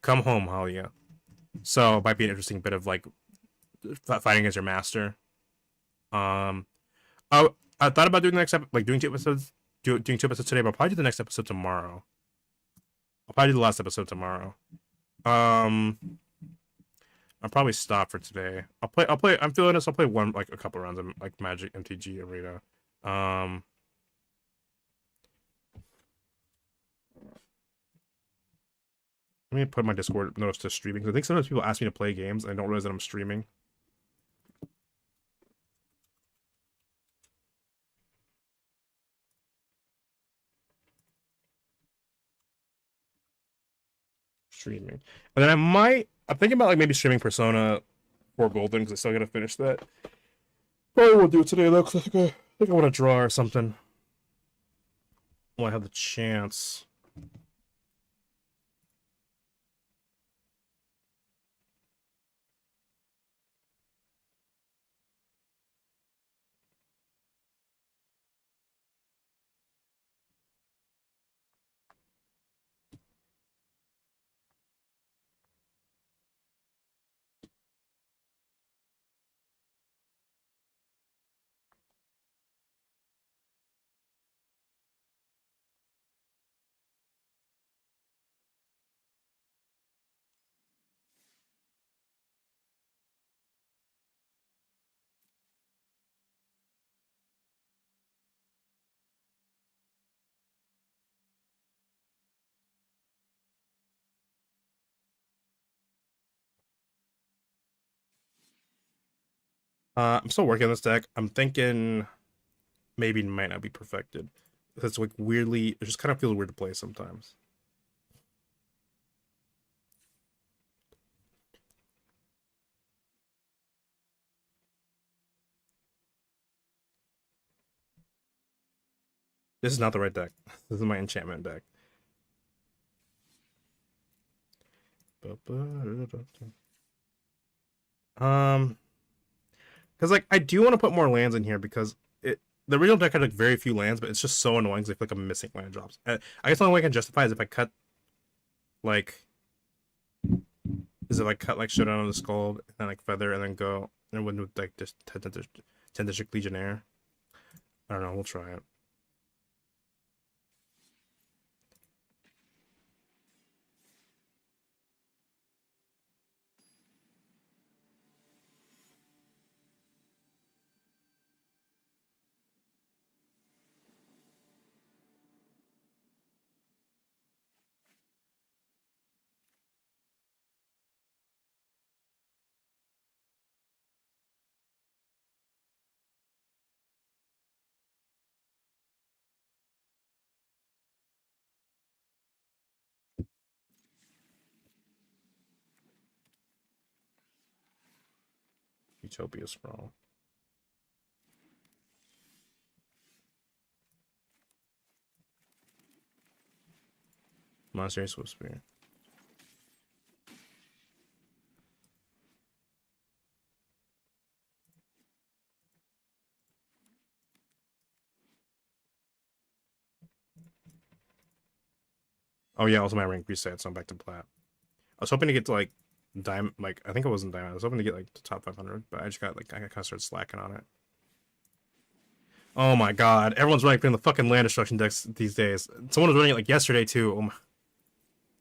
S1: Come home, Halia. So it might be an interesting bit of like fighting as your master. I thought about doing the next episode, like doing 2 episodes, doing 2 episodes today, but I'll probably do the next episode tomorrow. I'll probably do the last episode tomorrow. I'll probably stop for today. I'll play. I'm feeling this. I'll play a couple rounds of like Magic MTG Arena. Let me put my Discord notice to streaming. I think sometimes people ask me to play games and I don't realize that I'm streaming. Streaming. And then I'm thinking about like maybe streaming Persona 4 Golden because I still gotta finish that. Probably won't do it today though because I think I want to draw or something. Well, I have the chance. I'm still working on this deck. I'm thinking maybe it might not be perfected. It's like weirdly, it just kind of feels weird to play sometimes. This is not the right deck. This is my enchantment deck. Because like I do want to put more lands in here because the original deck had like very few lands, but it's just so annoying because I feel like I'm missing land drops. I guess the only way I can justify is if I cut like is it like cut like Showdown of the Skull and then like Feather and then go and wouldn't like just ten District Legionnaire. I don't know. We'll try it. Utopia Sprawl. Monster Swift Spear. Oh yeah, also my rank reset, so I'm back to plat. I was hoping to get to like diamond, like I think it wasn't diamond. I was hoping to get like to top 500, but I just got like I kind of started slacking on it. Oh my god, everyone's running from the fucking land destruction decks these days. Someone was running it like yesterday too. Oh my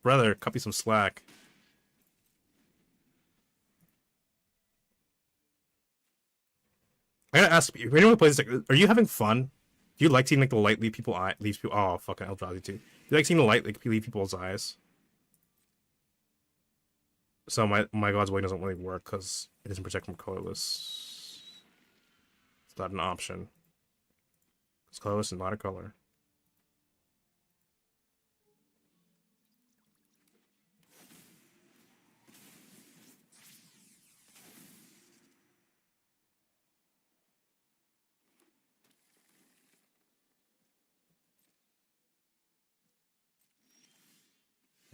S1: brother, cut me some slack. I gotta ask you, if anyone who plays this deck, are you having fun? Do you like seeing like the light leave people eye leaves people? Oh fucking Eldrazi too. Do you like seeing the light like leave people's eyes? So my God's Way doesn't really work because it doesn't protect from colorless. It's not an option. It's colorless and not a color.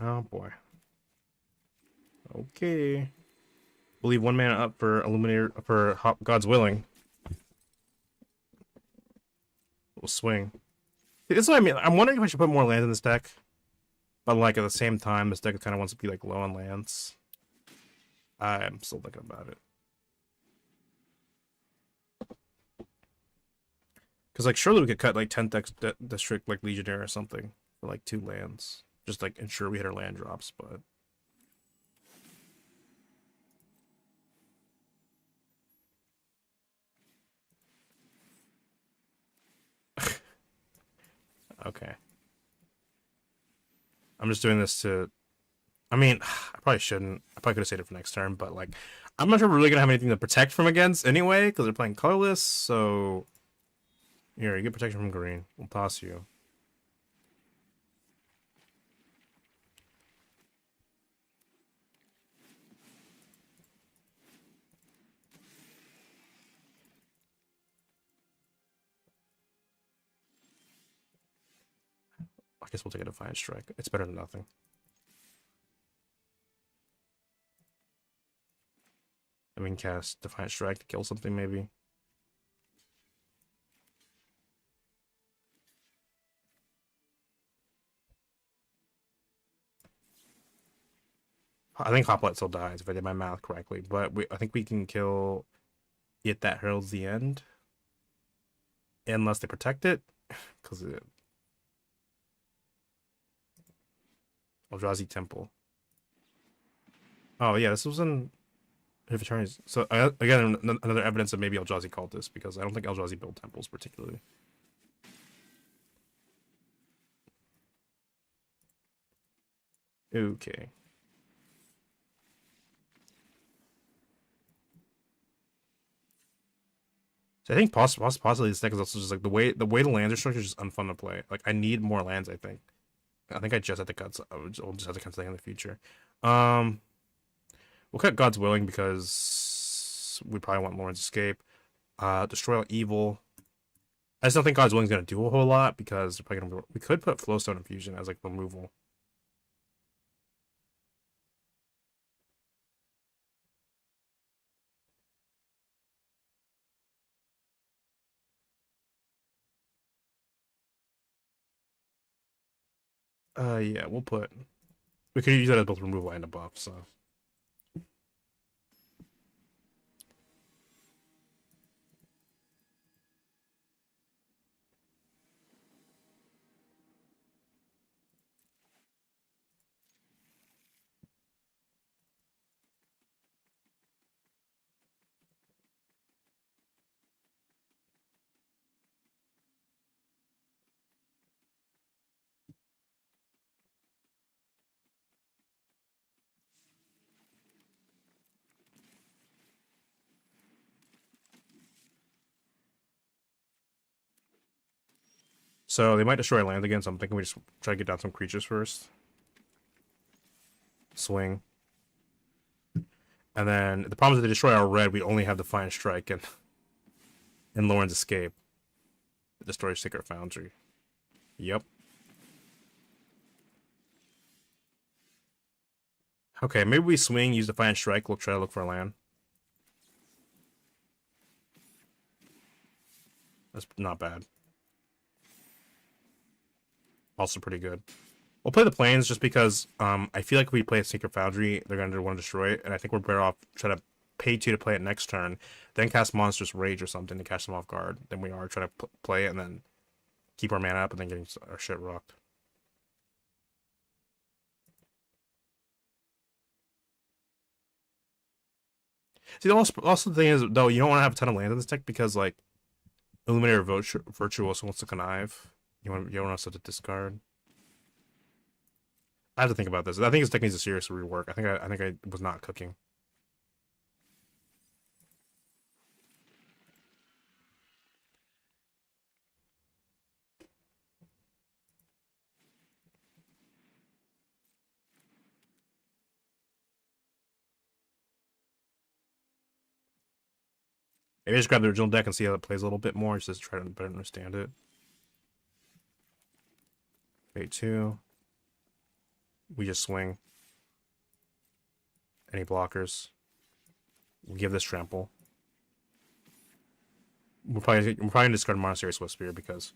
S1: Oh boy. Okay. We'll leave one mana up for Illuminator for God's Willing. We'll swing. This is what I mean. I'm wondering if I should put more lands in this deck. But like at the same time, this deck kind of wants to be like low on lands. I'm still thinking about it. Because like surely we could cut like 10 district like Legionnaire or something for like 2 lands. Just like ensure we hit our land drops, but okay. I'm just doing this to I mean, I probably shouldn't. I probably could have saved it for next turn, but like I'm not sure we're really gonna have anything to protect from against anyway, because they're playing colorless, so here, you get protection from green. We'll toss you. I guess we'll take a Defiant Strike. It's better than nothing. I mean, cast Defiant Strike to kill something, maybe. I think Hoplite still dies if I did my math correctly, but I think we can kill it that heralds the end. Unless they protect it, because it... Eldrazi Temple. Oh yeah, this was in Edge of Eternities. So again, another evidence that maybe Eldrazi called this, because I don't think Eldrazi built temples particularly. Okay. So I think possibly this deck is also just like the way the lands are structured is just unfun to play. Like I need more lands. I think I just have to cut. I'll just have to cut something in the future. Um, we'll cut God's Willing because we probably want Lawrence Escape. Destroy All Evil. I just don't think God's Willing is gonna do a whole lot because they're probably gonna. We could put Flowstone Infusion as like removal. Yeah, we'll put. We could use that as both removal and a buff. So. So they might destroy land again, so I'm thinking we just try to get down some creatures first. Swing. And then the problem is if they destroy our red, we only have Defiant Strike and Lauren's Escape. Destroy Secret Foundry. Yep. Okay, maybe we swing, use Defiant Strike, we'll try to look for a land. That's not bad. Also pretty good. We'll play the planes just because I feel like if we play a Secret Foundry, they're going to want to destroy it, and I think we're better off trying to pay 2 to play it next turn, then cast Monstrous Rage or something to catch them off guard, than we are trying to play it and then keep our mana up and then getting our shit rocked. See, also the thing is, though, you don't want to have a ton of land in this deck because, like, Illuminator Virtuoso wants to connive. You want us to discard. I have to think about this. I think this deck needs a serious rework. I think I was not cooking. Maybe just grab the original deck and see how it plays a little bit more, just to try to better understand it. Pay 2. We just swing. Any blockers? We give this trample. We're probably gonna discard Monastery Swift Spear because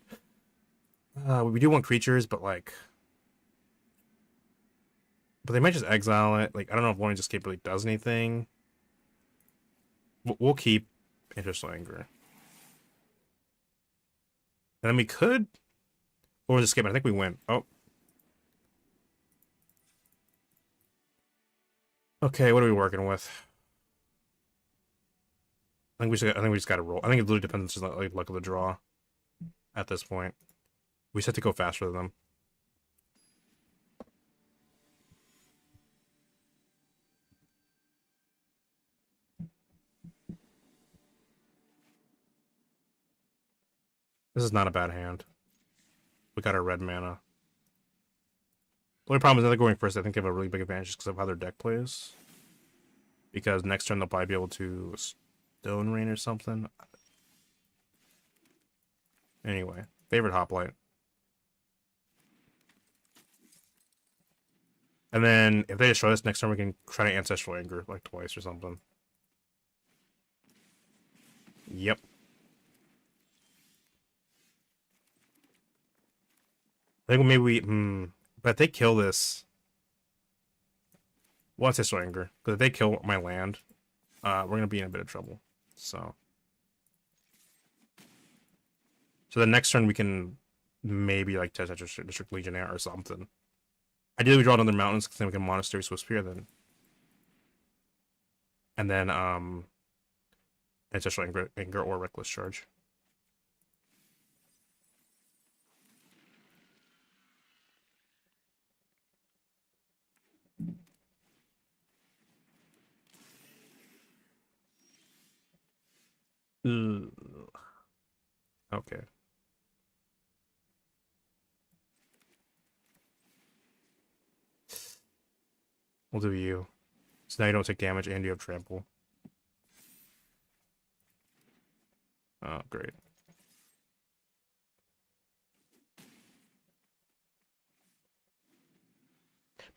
S1: we do want creatures, but they might just exile it. Like I don't know if Lawrence Escape really does anything. We'll keep Interstellar Anger, and then we could Lawrence Escape. I think we win. Oh. Okay, what are we working with? I think we just gotta roll. I think it literally depends on like luck of the draw at this point. We just have to go faster than them. This is not a bad hand. We got our red mana. The only problem is that they're going first. I think they have a really big advantage because of how their deck plays. Because next turn they'll probably be able to Stone Rain or something. Anyway, favorite Hoplite. And then if they destroy this next turn, we can try to Ancestral Anger like twice or something. Yep. I think maybe but if they kill this, well, Ancestral Anger. Because if they kill my land, we're gonna be in a bit of trouble. So the next turn we can maybe like test District Legionnaire or something. Ideally, we draw another mountains because then we can Monastery Swift Spear then. And then Ancestral Anger or Reckless Charge. Ugh. Okay. We'll do you. So now you don't take damage and you have trample. Oh, great.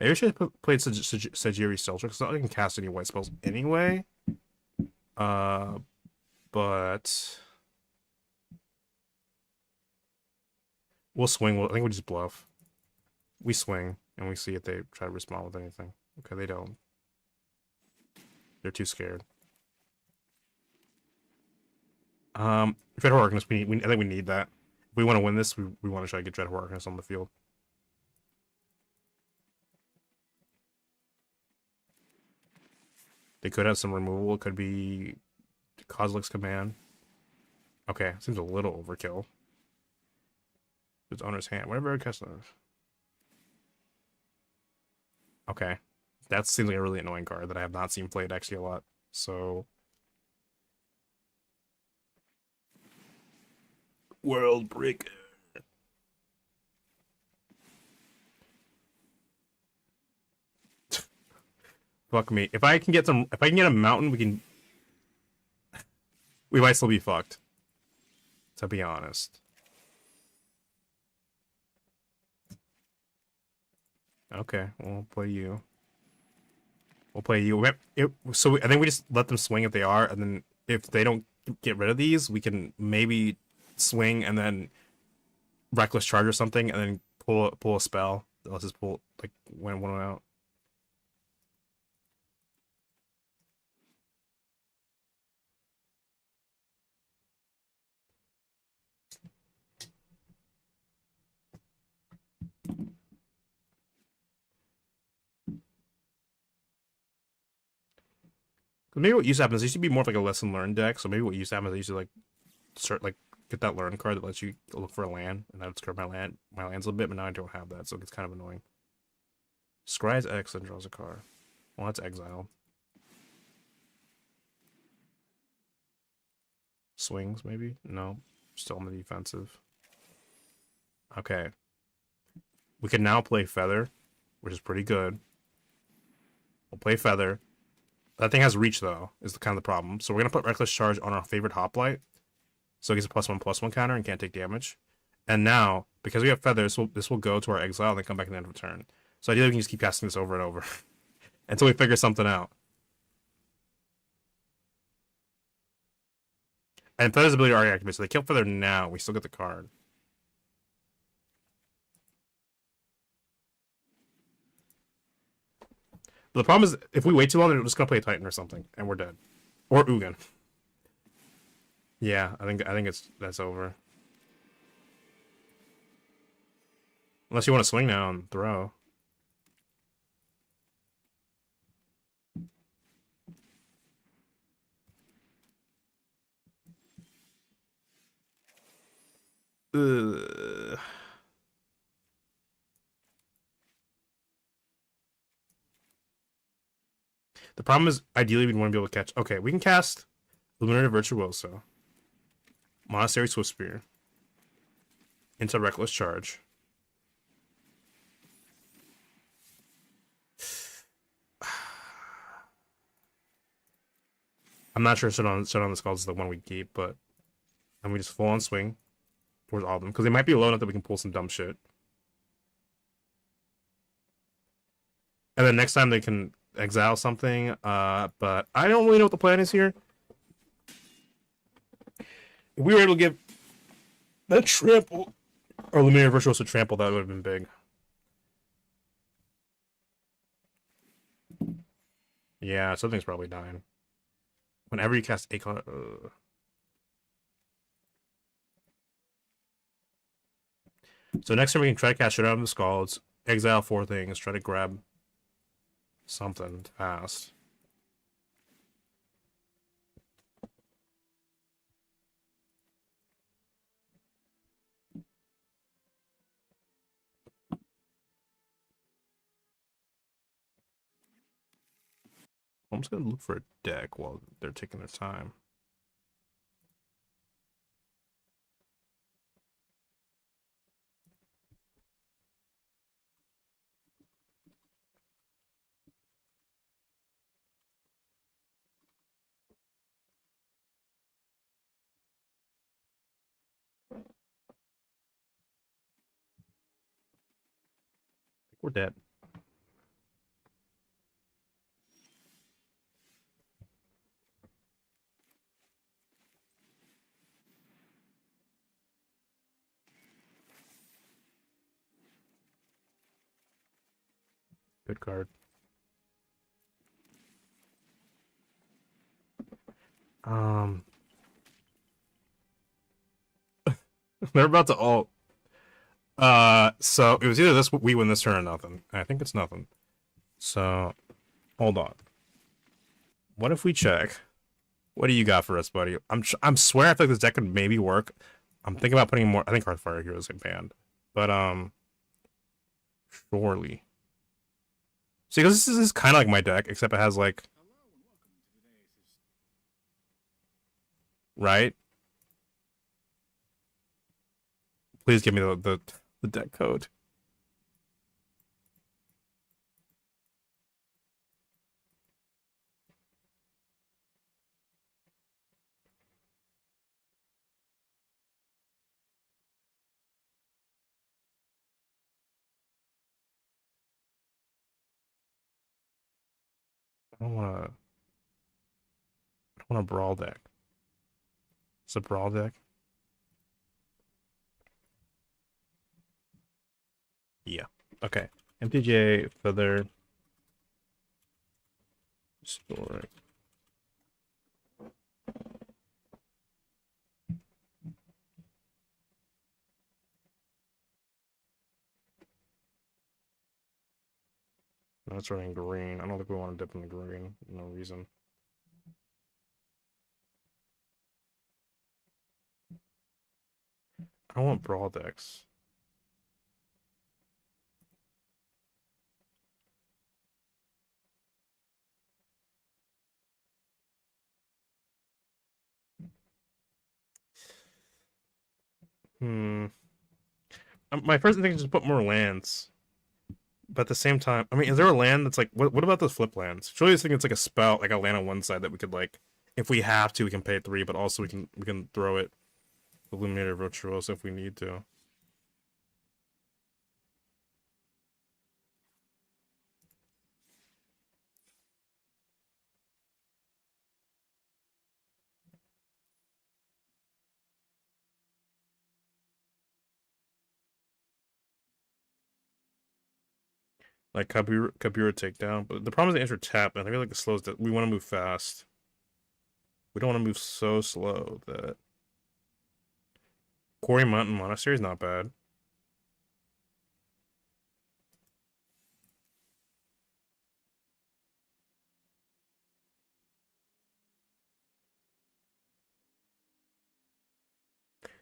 S1: Maybe I should have played Sajiri Seltzer because I can cast any white spells anyway. Uh, but we'll swing. I think we just bluff. We swing and we see if they try to respond with anything. Okay, they don't. They're too scared. Dread Arcanist, I think we need that. If we want to win this, we want to try to get Dread Arcanist on the field. They could have some removal. It could be Kozilek's Command. Okay, seems a little overkill. It's owner's hand. Whatever I cast those. Okay. That seems like a really annoying card that I have not seen played actually a lot. So World Breaker. Fuck me. If I can get a mountain, we might still be fucked. To be honest. Okay, we'll play you. We'll play you. So I think we just let them swing if they are, and then if they don't get rid of these, we can maybe swing and then reckless charge or something, and then pull a spell. Let's just pull like one out. Maybe what used to happen is it used to be more of like a lesson learned deck. So maybe what used to happen is I used to like start like get that learn card that lets you look for a land, and that would scrub my lands a little bit. But now I don't have that, so it gets kind of annoying. Scries X and draws a card. Well, that's exiled. Swings maybe? No, still on the defensive. Okay, we can now play Feather, which is pretty good. We'll play Feather. That thing has reach though, is the kind of the problem. So we're gonna put Reckless Charge on our favorite Hoplite, so it gets a +1/+1 counter and can't take damage. And now, because we have Feathers, this will go to our exile and then come back at the end of the turn. So ideally, we can just keep casting this over and over until we figure something out. And Feather's ability already activated, so they kill Feather now. We still get the card. But the problem is, if we wait too long, they're just gonna play a Titan or something, and we're dead. Or Ugin. Yeah, I think that's over. Unless you want to swing now and throw. Ugh. The problem is, ideally, we'd want to be able to catch. Okay, we can cast Illuminated Virtuoso, Monastery Swift Spear, into Reckless Charge. I'm not sure Shut on the Skulls is the one we keep, but and we just full on swing towards all of them because they might be low enough that we can pull some dumb shit. And then next time they can exile something, but I don't really know what the plan is here. If we were able to give that trample or Luminaire Virtuoso trample, that would have been big. Yeah, something's probably dying. Whenever you cast a card, so next time we can try to cast Shut Out of the Scalds, exile 4 things, try to grab something fast. I'm just gonna look for a deck while they're taking their time. We're dead. Good card. They're about to ult. So it was either this we win this turn or nothing. I think it's nothing. So hold on. What if we check? What do you got for us, buddy? I'm swear I feel like this deck could maybe work. I'm thinking about putting more. I think Hearthfire Heroes get banned, but surely. See, because this is kind of like my deck, except it has like, right? Please give me the deck code. I don't want to. I don't want a brawl deck. It's a brawl deck. Yeah. Okay. MTG Feather. Historic. No, it's running green. I don't think we want to dip in the green. No reason. I don't want brawl decks. My first thing is just put more lands. But at the same time, I mean, is there a land that's like, what about those flip lands? Surely I think it's like a spell, like a land on one side that we could like, if we have to, we can pay 3, but also we can throw it Illuminator Virtuoso if we need to. Like Kabura takedown, but the problem is the answer tap, and I feel like it slows that we want to move fast. We don't want to move so slow that Quarry Mountain Monastery is not bad.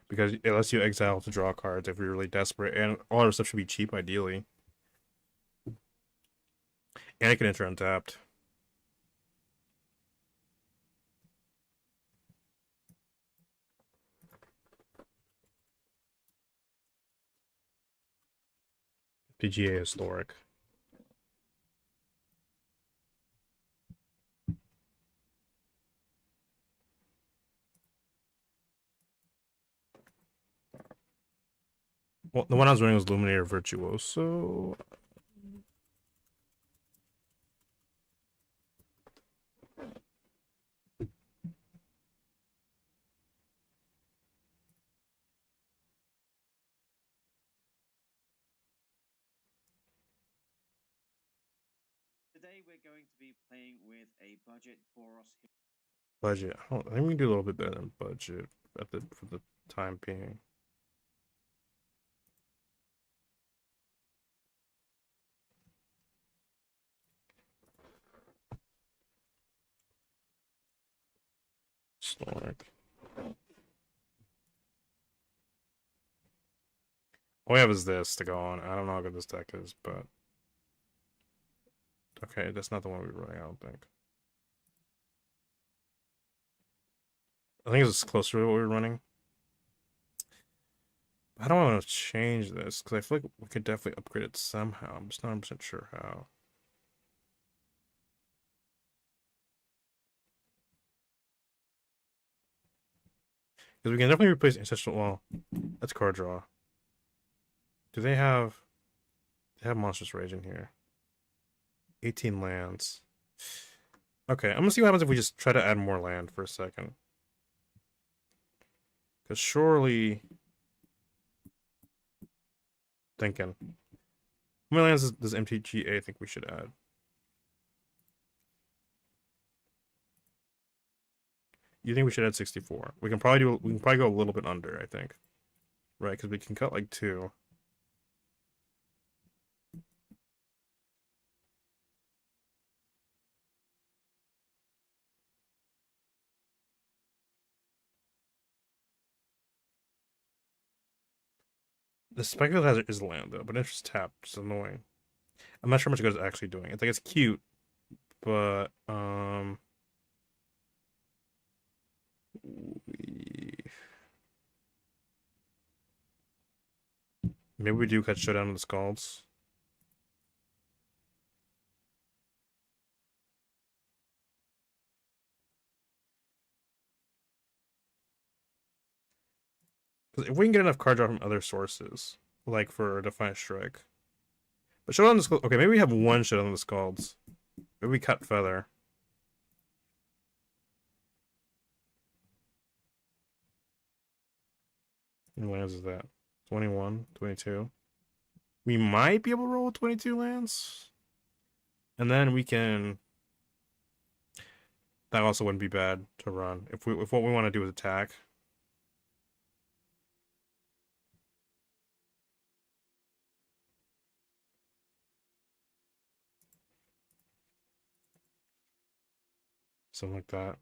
S1: Because it lets you exile to draw cards if you're really desperate, and all our stuff should be cheap ideally. And it can enter untapped. PGA Historic. Well, the one I was running was Illuminator Virtuoso.
S2: Today we're going to be playing with a budget Boros.
S1: Budget. I think we can do a little bit better than budget for the time being. Historic. All we have is this to go on. I don't know how good this deck is, but okay, that's not the one we're running. I don't think. I think it's closer to what we were running. I don't want to change this because I feel like we could definitely upgrade it somehow. I'm just not 100% sure how. Because we can definitely replace Ancestral. Well, that's card draw. Do they have They have Monstrous Rage in here. 18 lands. Okay, I'm gonna see what happens if we just try to add more land for a second. Because surely... Thinking. How many lands does MTG think we should add? You think we should add 64? We can probably go a little bit under, I think. Right, because we can cut like 2. The Speculative Hazard is land though, but it's just tapped. It's annoying. I'm not sure how much good it's actually doing. I think it's cute, but maybe we do cut Showdown of the Scalds. Because if we can get enough card draw from other sources, like for a Defiant Strike. But Showdown of the Scalds, okay, maybe we have one Showdown of the Scalds. Maybe we cut Feather. How many lands is that? 21, 22. We might be able to roll 22 lands. And then we can... That also wouldn't be bad to run. If what we want to do is attack. Something like that.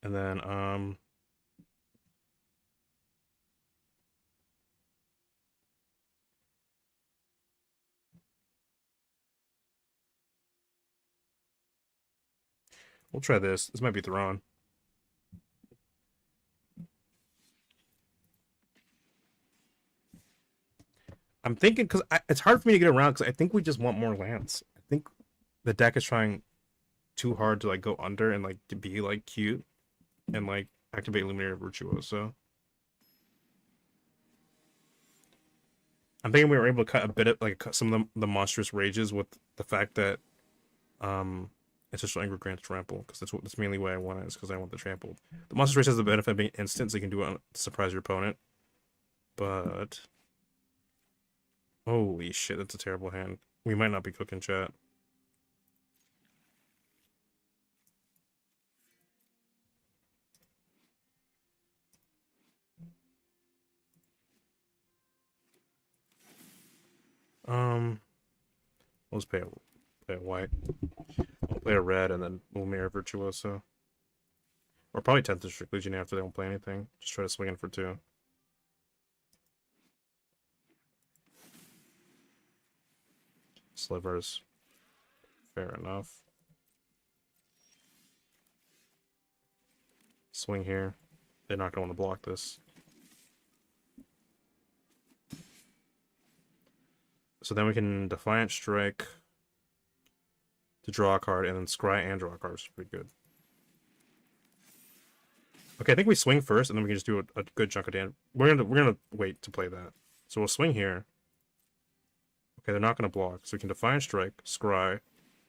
S1: And then, we'll try this. This might be Thrawn. I'm thinking, because it's hard for me to get around, because I think we just want more lands. I think the deck is trying too hard to, like, go under and, like, to be, like, cute and, like, activate Luminary Virtuoso. I'm thinking we were able to cut a bit of, like, cut some of the Monstrous Rages with the fact that, Ancestral Anger grants trample, because that's mainly why I want it, is because I want the trampled. The Monstrous Rage has the benefit of being instant, so you can do it to surprise your opponent. But... Holy shit, that's a terrible hand. We might not be cooking, chat. Let's play a white. We'll play a red and then we'll mirror Virtuoso. Or probably 10th District Legion after they won't play anything. Just try to swing in for 2. Slivers. Fair enough. Swing here. They're not going to want to block this. So then we can Defiant Strike to draw a card, and then Scry and draw a card, which is pretty good. Okay, I think we swing first, and then we can just do a good chunk of damage. We're gonna wait to play that. So we'll swing here. Okay, they're not gonna block, so we can Defiant Strike, Scry,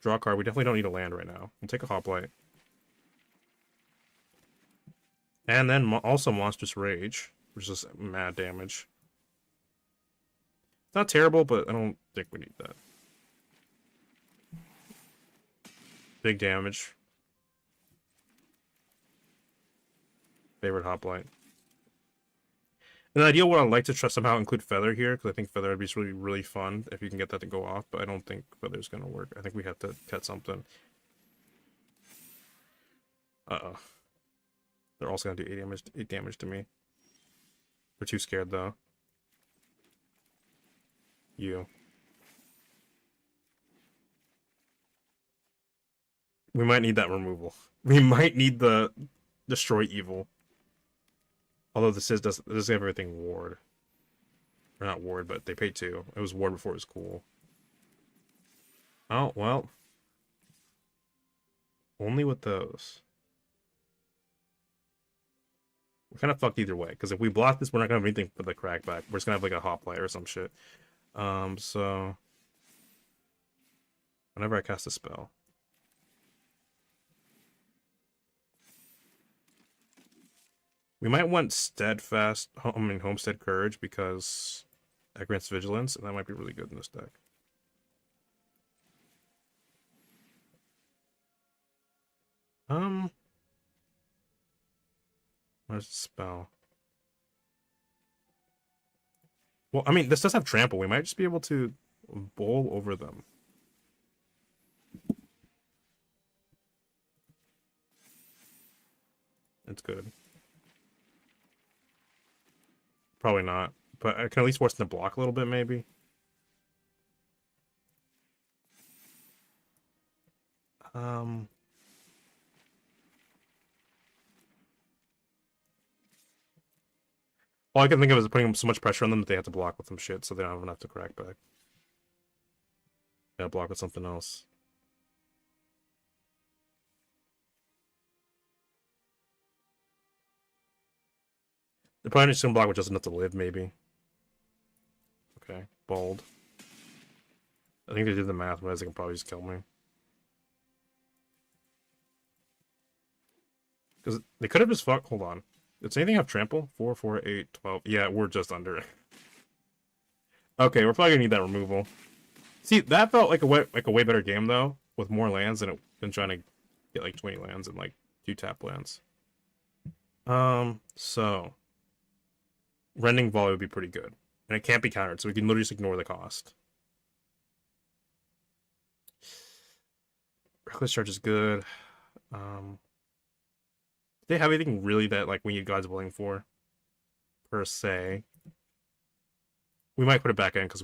S1: draw a card. We definitely don't need a land right now. We'll take a Hoplite. And then also Monstrous Rage, which is just mad damage. Not terrible, but I don't think we need that. Big damage. Favorite Hoplite. In the ideal world, I'd like to try somehow include Feather here, because I think Feather would be really, really fun if you can get that to go off, but I don't think Feather's going to work. I think we have to cut something. Uh-oh. They're also going to do 8 damage to me. We're too scared, though. You. We might need that removal. We might need the Destroy Evil. Although this does have everything ward. Or not ward, but they pay 2. It was ward before it was cool. Oh, well. Only with those. We're kind of fucked either way, because if we block this, we're not going to have anything for the crackback. We're just going to have like a Hoplite or some shit. So whenever I cast a spell, we might want steadfast. I mean, homestead courage because that grants vigilance, and that might be really good in this deck. Where's the spell? Well, I mean, this does have trample. We might just be able to bowl over them. It's good. Probably not, but I can at least force them to block a little bit, maybe. Um, all I can think of is putting so much pressure on them that they have to block with some shit, so they don't have enough to crack back. Yeah, block with something else. They're probably just gonna block with just enough to live, maybe. Okay, bold. I think they did the math, otherwise they can probably just kill me. Because they could have just fucked. Hold on. Does anything have trample? 4, 4, 8, 12. Yeah, we're just under it. Okay, we're probably gonna need that removal. See, that felt like a way better game though, with more lands than trying to get like 20 lands and like 2 tap lands. So rending volley would be pretty good, and it can't be countered, so we can literally just ignore the cost. Reckless charge is good. Do they have anything really that like we need God's willing for, per se? We might put it back in because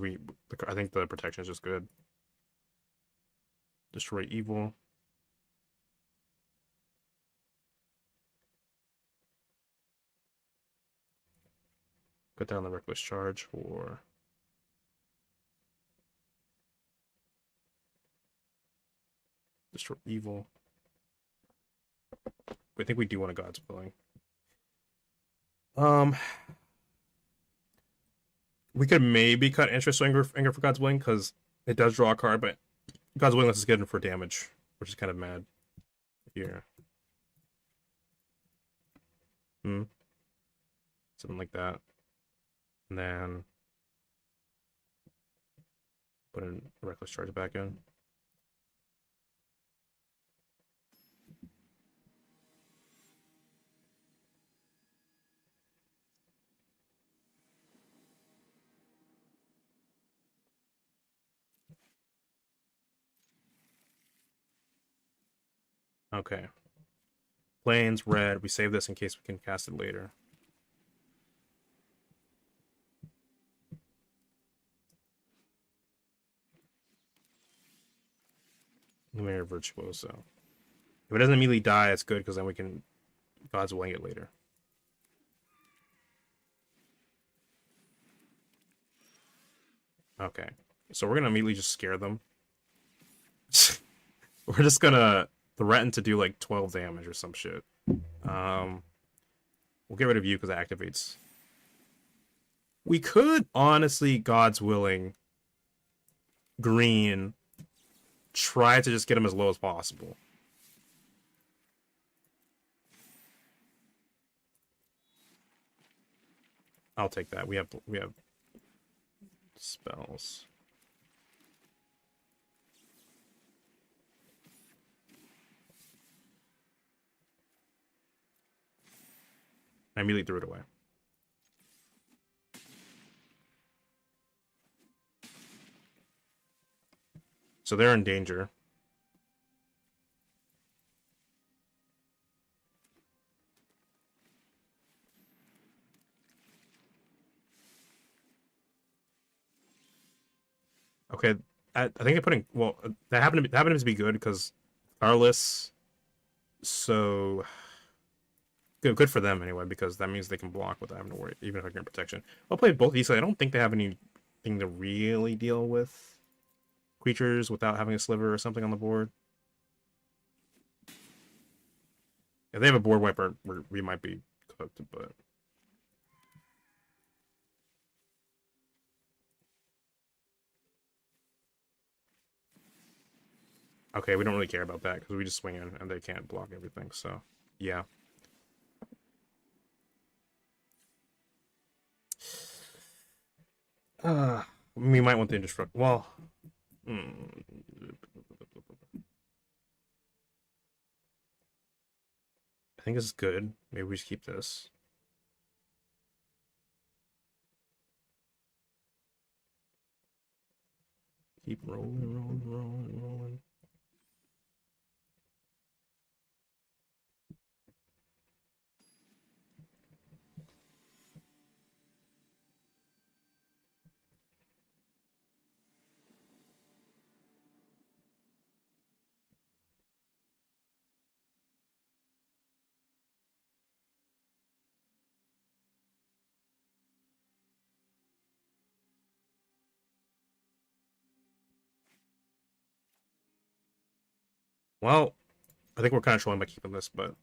S1: I think the protection is just good. Destroy evil. Put down the reckless charge for destroy evil. I think we do want a God's willing. We could maybe cut interest anger for God's willing because it does draw a card, but God's willing lets us get in for damage, which is kind of mad. Here. Something like that. And then put in reckless charge back in. Okay. Plains, red. We save this in case we can cast it later. Luminary Virtuoso. If it doesn't immediately die, it's good because then we can God's willing it later. Okay. So we're gonna immediately just scare them. We're just gonna threaten to do like 12 damage or some shit. We'll get rid of you because it activates. We could honestly, God's willing, green, try to just get him as low as possible. I'll take that. We have spells. I immediately threw it away. So they're in danger. Okay, I think they're putting. Well, that happened to be good because Carless. So good for them anyway because that means they can block without having to worry, even if I grant protection. I'll play both these. So I don't think they have anything to really deal with creatures without having a sliver or something on the board. If they have a board wiper, we might be cooked, but. Okay, we don't really care about that because we just swing in and they can't block everything. So, yeah. We might want to indestruct. Well, hmm. I think this is good. Maybe we just keep this. Keep rolling, rolling, rolling, rolling. Well, I think we're kind of showing by keeping this, but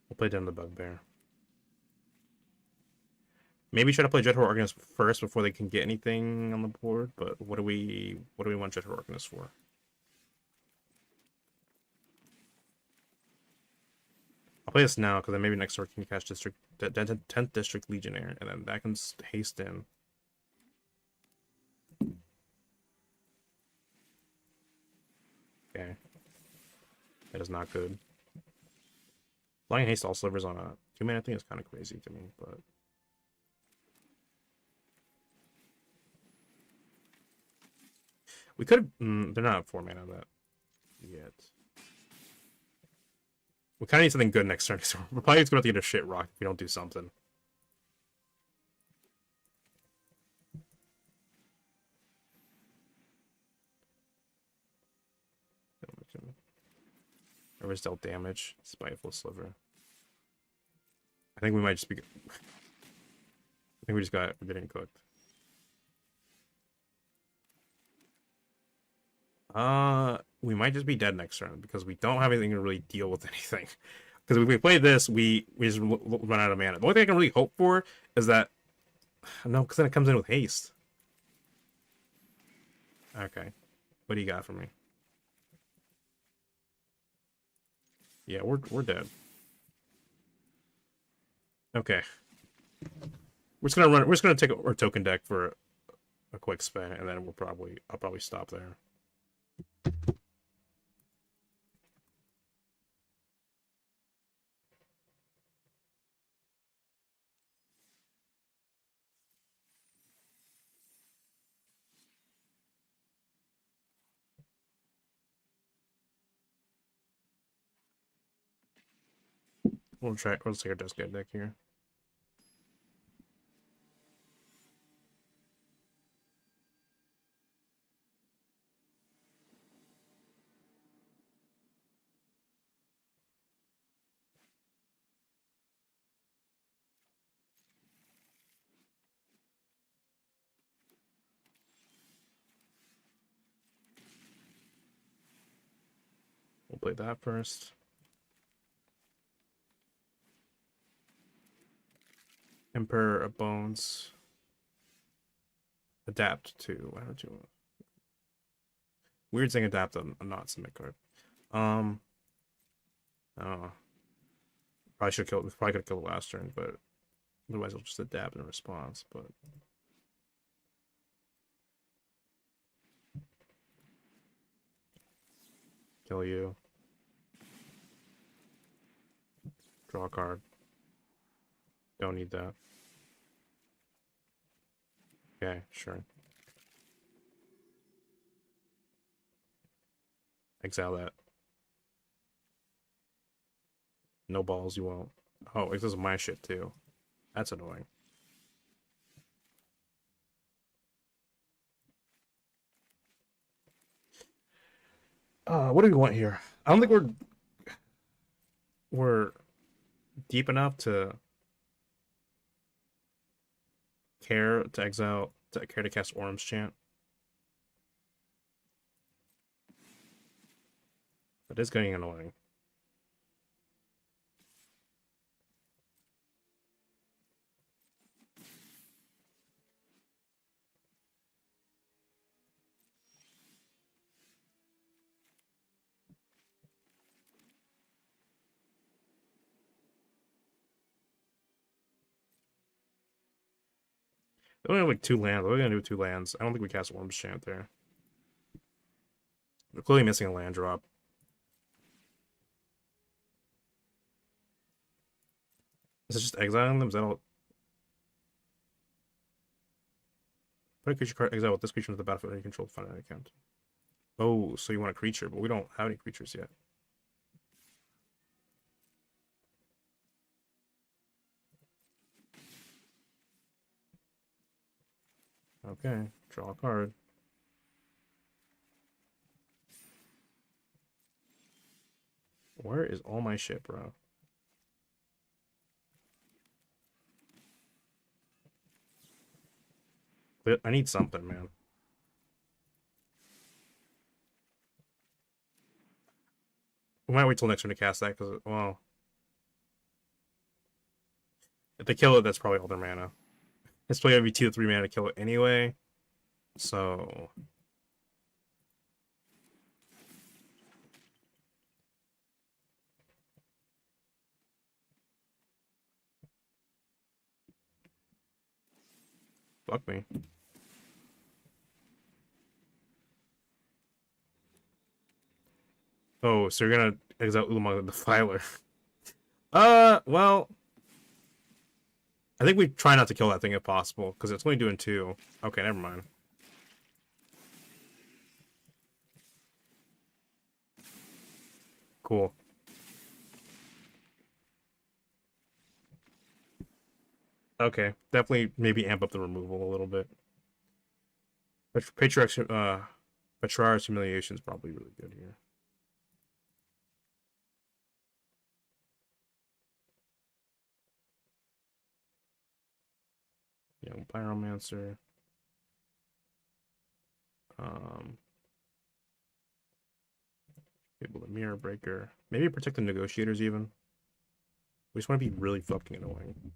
S1: we'll play down the bugbear. Maybe try to play Dreadhorde Organist first before they can get anything on the board. But what do we want Dreadhorde Organist for? I'll play this now because then maybe next turn we can catch District 10th District Legionnaire, and then that can haste in. Okay, that is not good. Flying haste all slivers on a 2-mana thing is kind of crazy to me, but we could. They're not 4-mana that yet. We kind of need something good next turn. So we're probably just going to have to get a shit rock if we don't do something. Rivers dealt damage. Spiteful Sliver. I think we might just be. I think we just got getting cooked. We might just be dead next turn because we don't have anything to really deal with anything. Because if we play this, we just run out of mana. The only thing I can really hope for is that no, because then it comes in with haste. Okay, what do you got for me? Yeah, we're dead. Okay, we're just gonna run. We're just gonna take our token deck for a quick spin, and then I'll probably stop there. We'll try. Let's take our desk deck here. We'll play that first. Emperor of Bones. Adapt to. Why don't you? Weird thing. Adapt a not submit card. I don't know. Probably should kill. Probably could kill the last turn, but otherwise we'll just adapt in response. But kill you. Draw a card. Don't need that. Okay, sure. Exile that. No balls, you won't. Oh, this is my shit too. That's annoying. What do we want here? I don't think we're deep enough to care to exile to care to cast Orm's Chant. That is getting annoying. We only have like 2 lands. What are we gonna do with 2 lands? I don't think we cast Worm's Chant there. We're clearly missing a land drop. Is it just exiling them? Is that all? Put a creature card exile with this creature into the battlefield and you control finite account. Oh, so you want a creature, but we don't have any creatures yet. Okay, draw a card. Where is all my shit, bro? But I need something, man. We might wait till next turn to cast that, because, well... If they kill it, that's probably all their mana. It's probably gonna be 2 to 3 mana to kill it anyway. So... Fuck me. Oh, so you're gonna exile Ulamog the Defiler. Well... I think we try not to kill that thing if possible, because it's only doing 2. Okay, never mind. Cool. Okay, definitely maybe amp up the removal a little bit. But Petrarch's Humiliation is probably really good here. Young Pyromancer. Able to Mirror Breaker. Maybe Protect the Negotiators even. We just want to be really fucking annoying.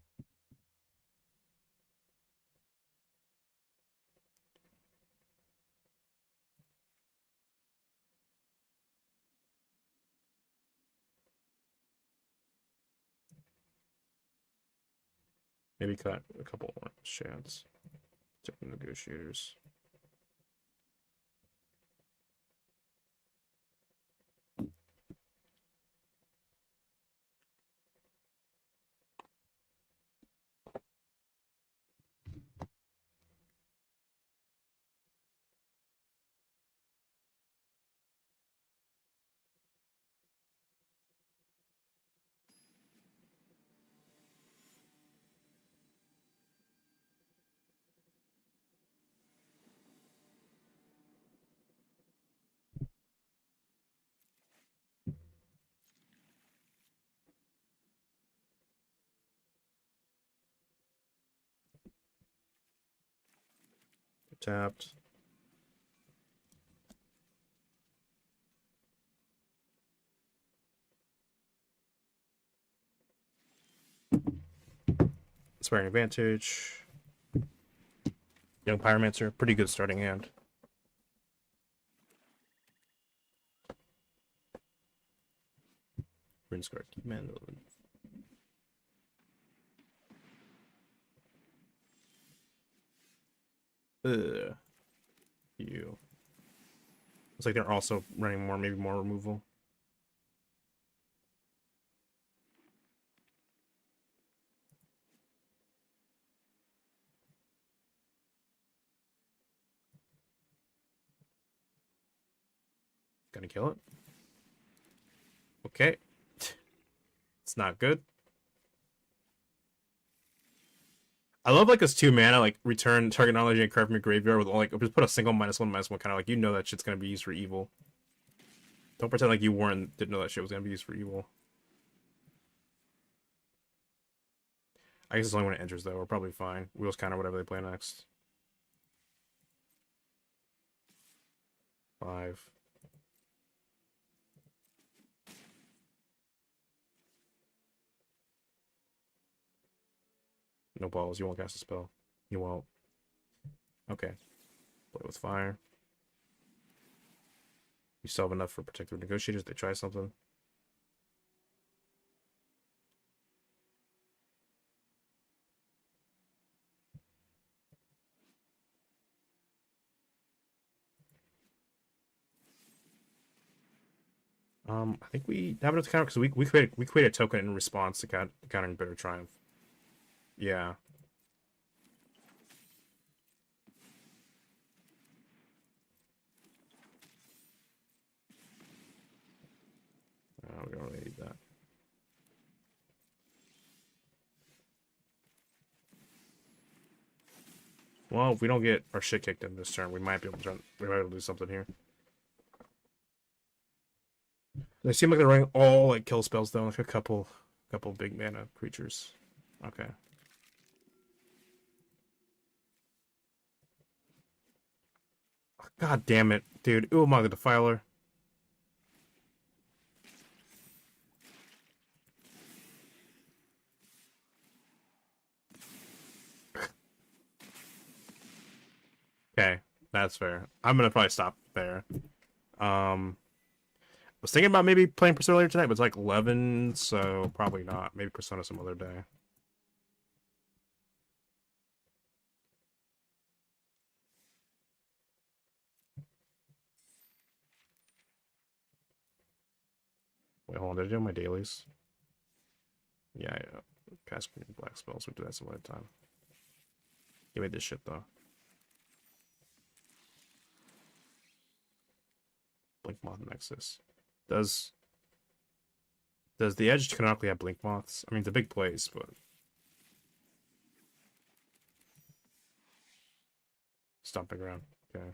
S1: Maybe cut a couple more chance. Protect the Negotiators. Tapped. Inspiring Advantage. Young Pyromancer. Pretty good starting hand. Rinskar, keep Mandolin. Ugh. You. Looks like they're also running more, maybe more removal. Gonna kill it. Okay. It's not good. I love like this 2 mana, like return target knowledge and card from your graveyard with like just put a single -1/-1 kind of like you know that shit's gonna be used for evil. Don't pretend like you weren't didn't know that shit was gonna be used for evil. I guess it's only when it enters though, we're probably fine. Wheels counter whatever they play next. 5. No balls. You won't cast a spell. You won't. Okay. Play with fire. You still have enough for Protective Negotiators. They try something. I think we have enough to counter because we create a token in response to countering Bitter Triumph. Yeah. We don't really need that. Well, if we don't get our shit kicked in this turn, we might be able to do something here. They seem like they're running all like kill spells though, like a couple big mana creatures. Okay. God damn it, dude. Ulamog the Defiler. Okay, that's fair. I'm gonna probably stop there. I was thinking about maybe playing Persona later tonight, but it's like 11, so probably not. Maybe Persona some other day. Wait, hold on. Did I do my dailies? Yeah, yeah. Cast green and black spells. We'll do that some other time. Give me this shit though. Blink Moth Nexus. Does the Edge canonically have Blink Moths? I mean, it's a big place, but stomping ground. Okay.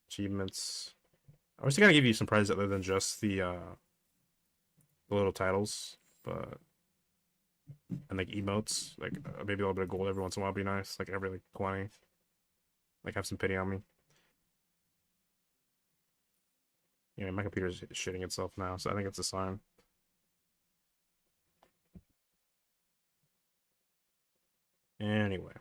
S1: Achievements. I was gonna give you some prizes other than just the little titles, but and like emotes, like maybe a little bit of gold every once in a while would be nice. Like every like 20. Like have some pity on me. Yeah, my computer's shitting itself now, so I think it's a sign. Anyway.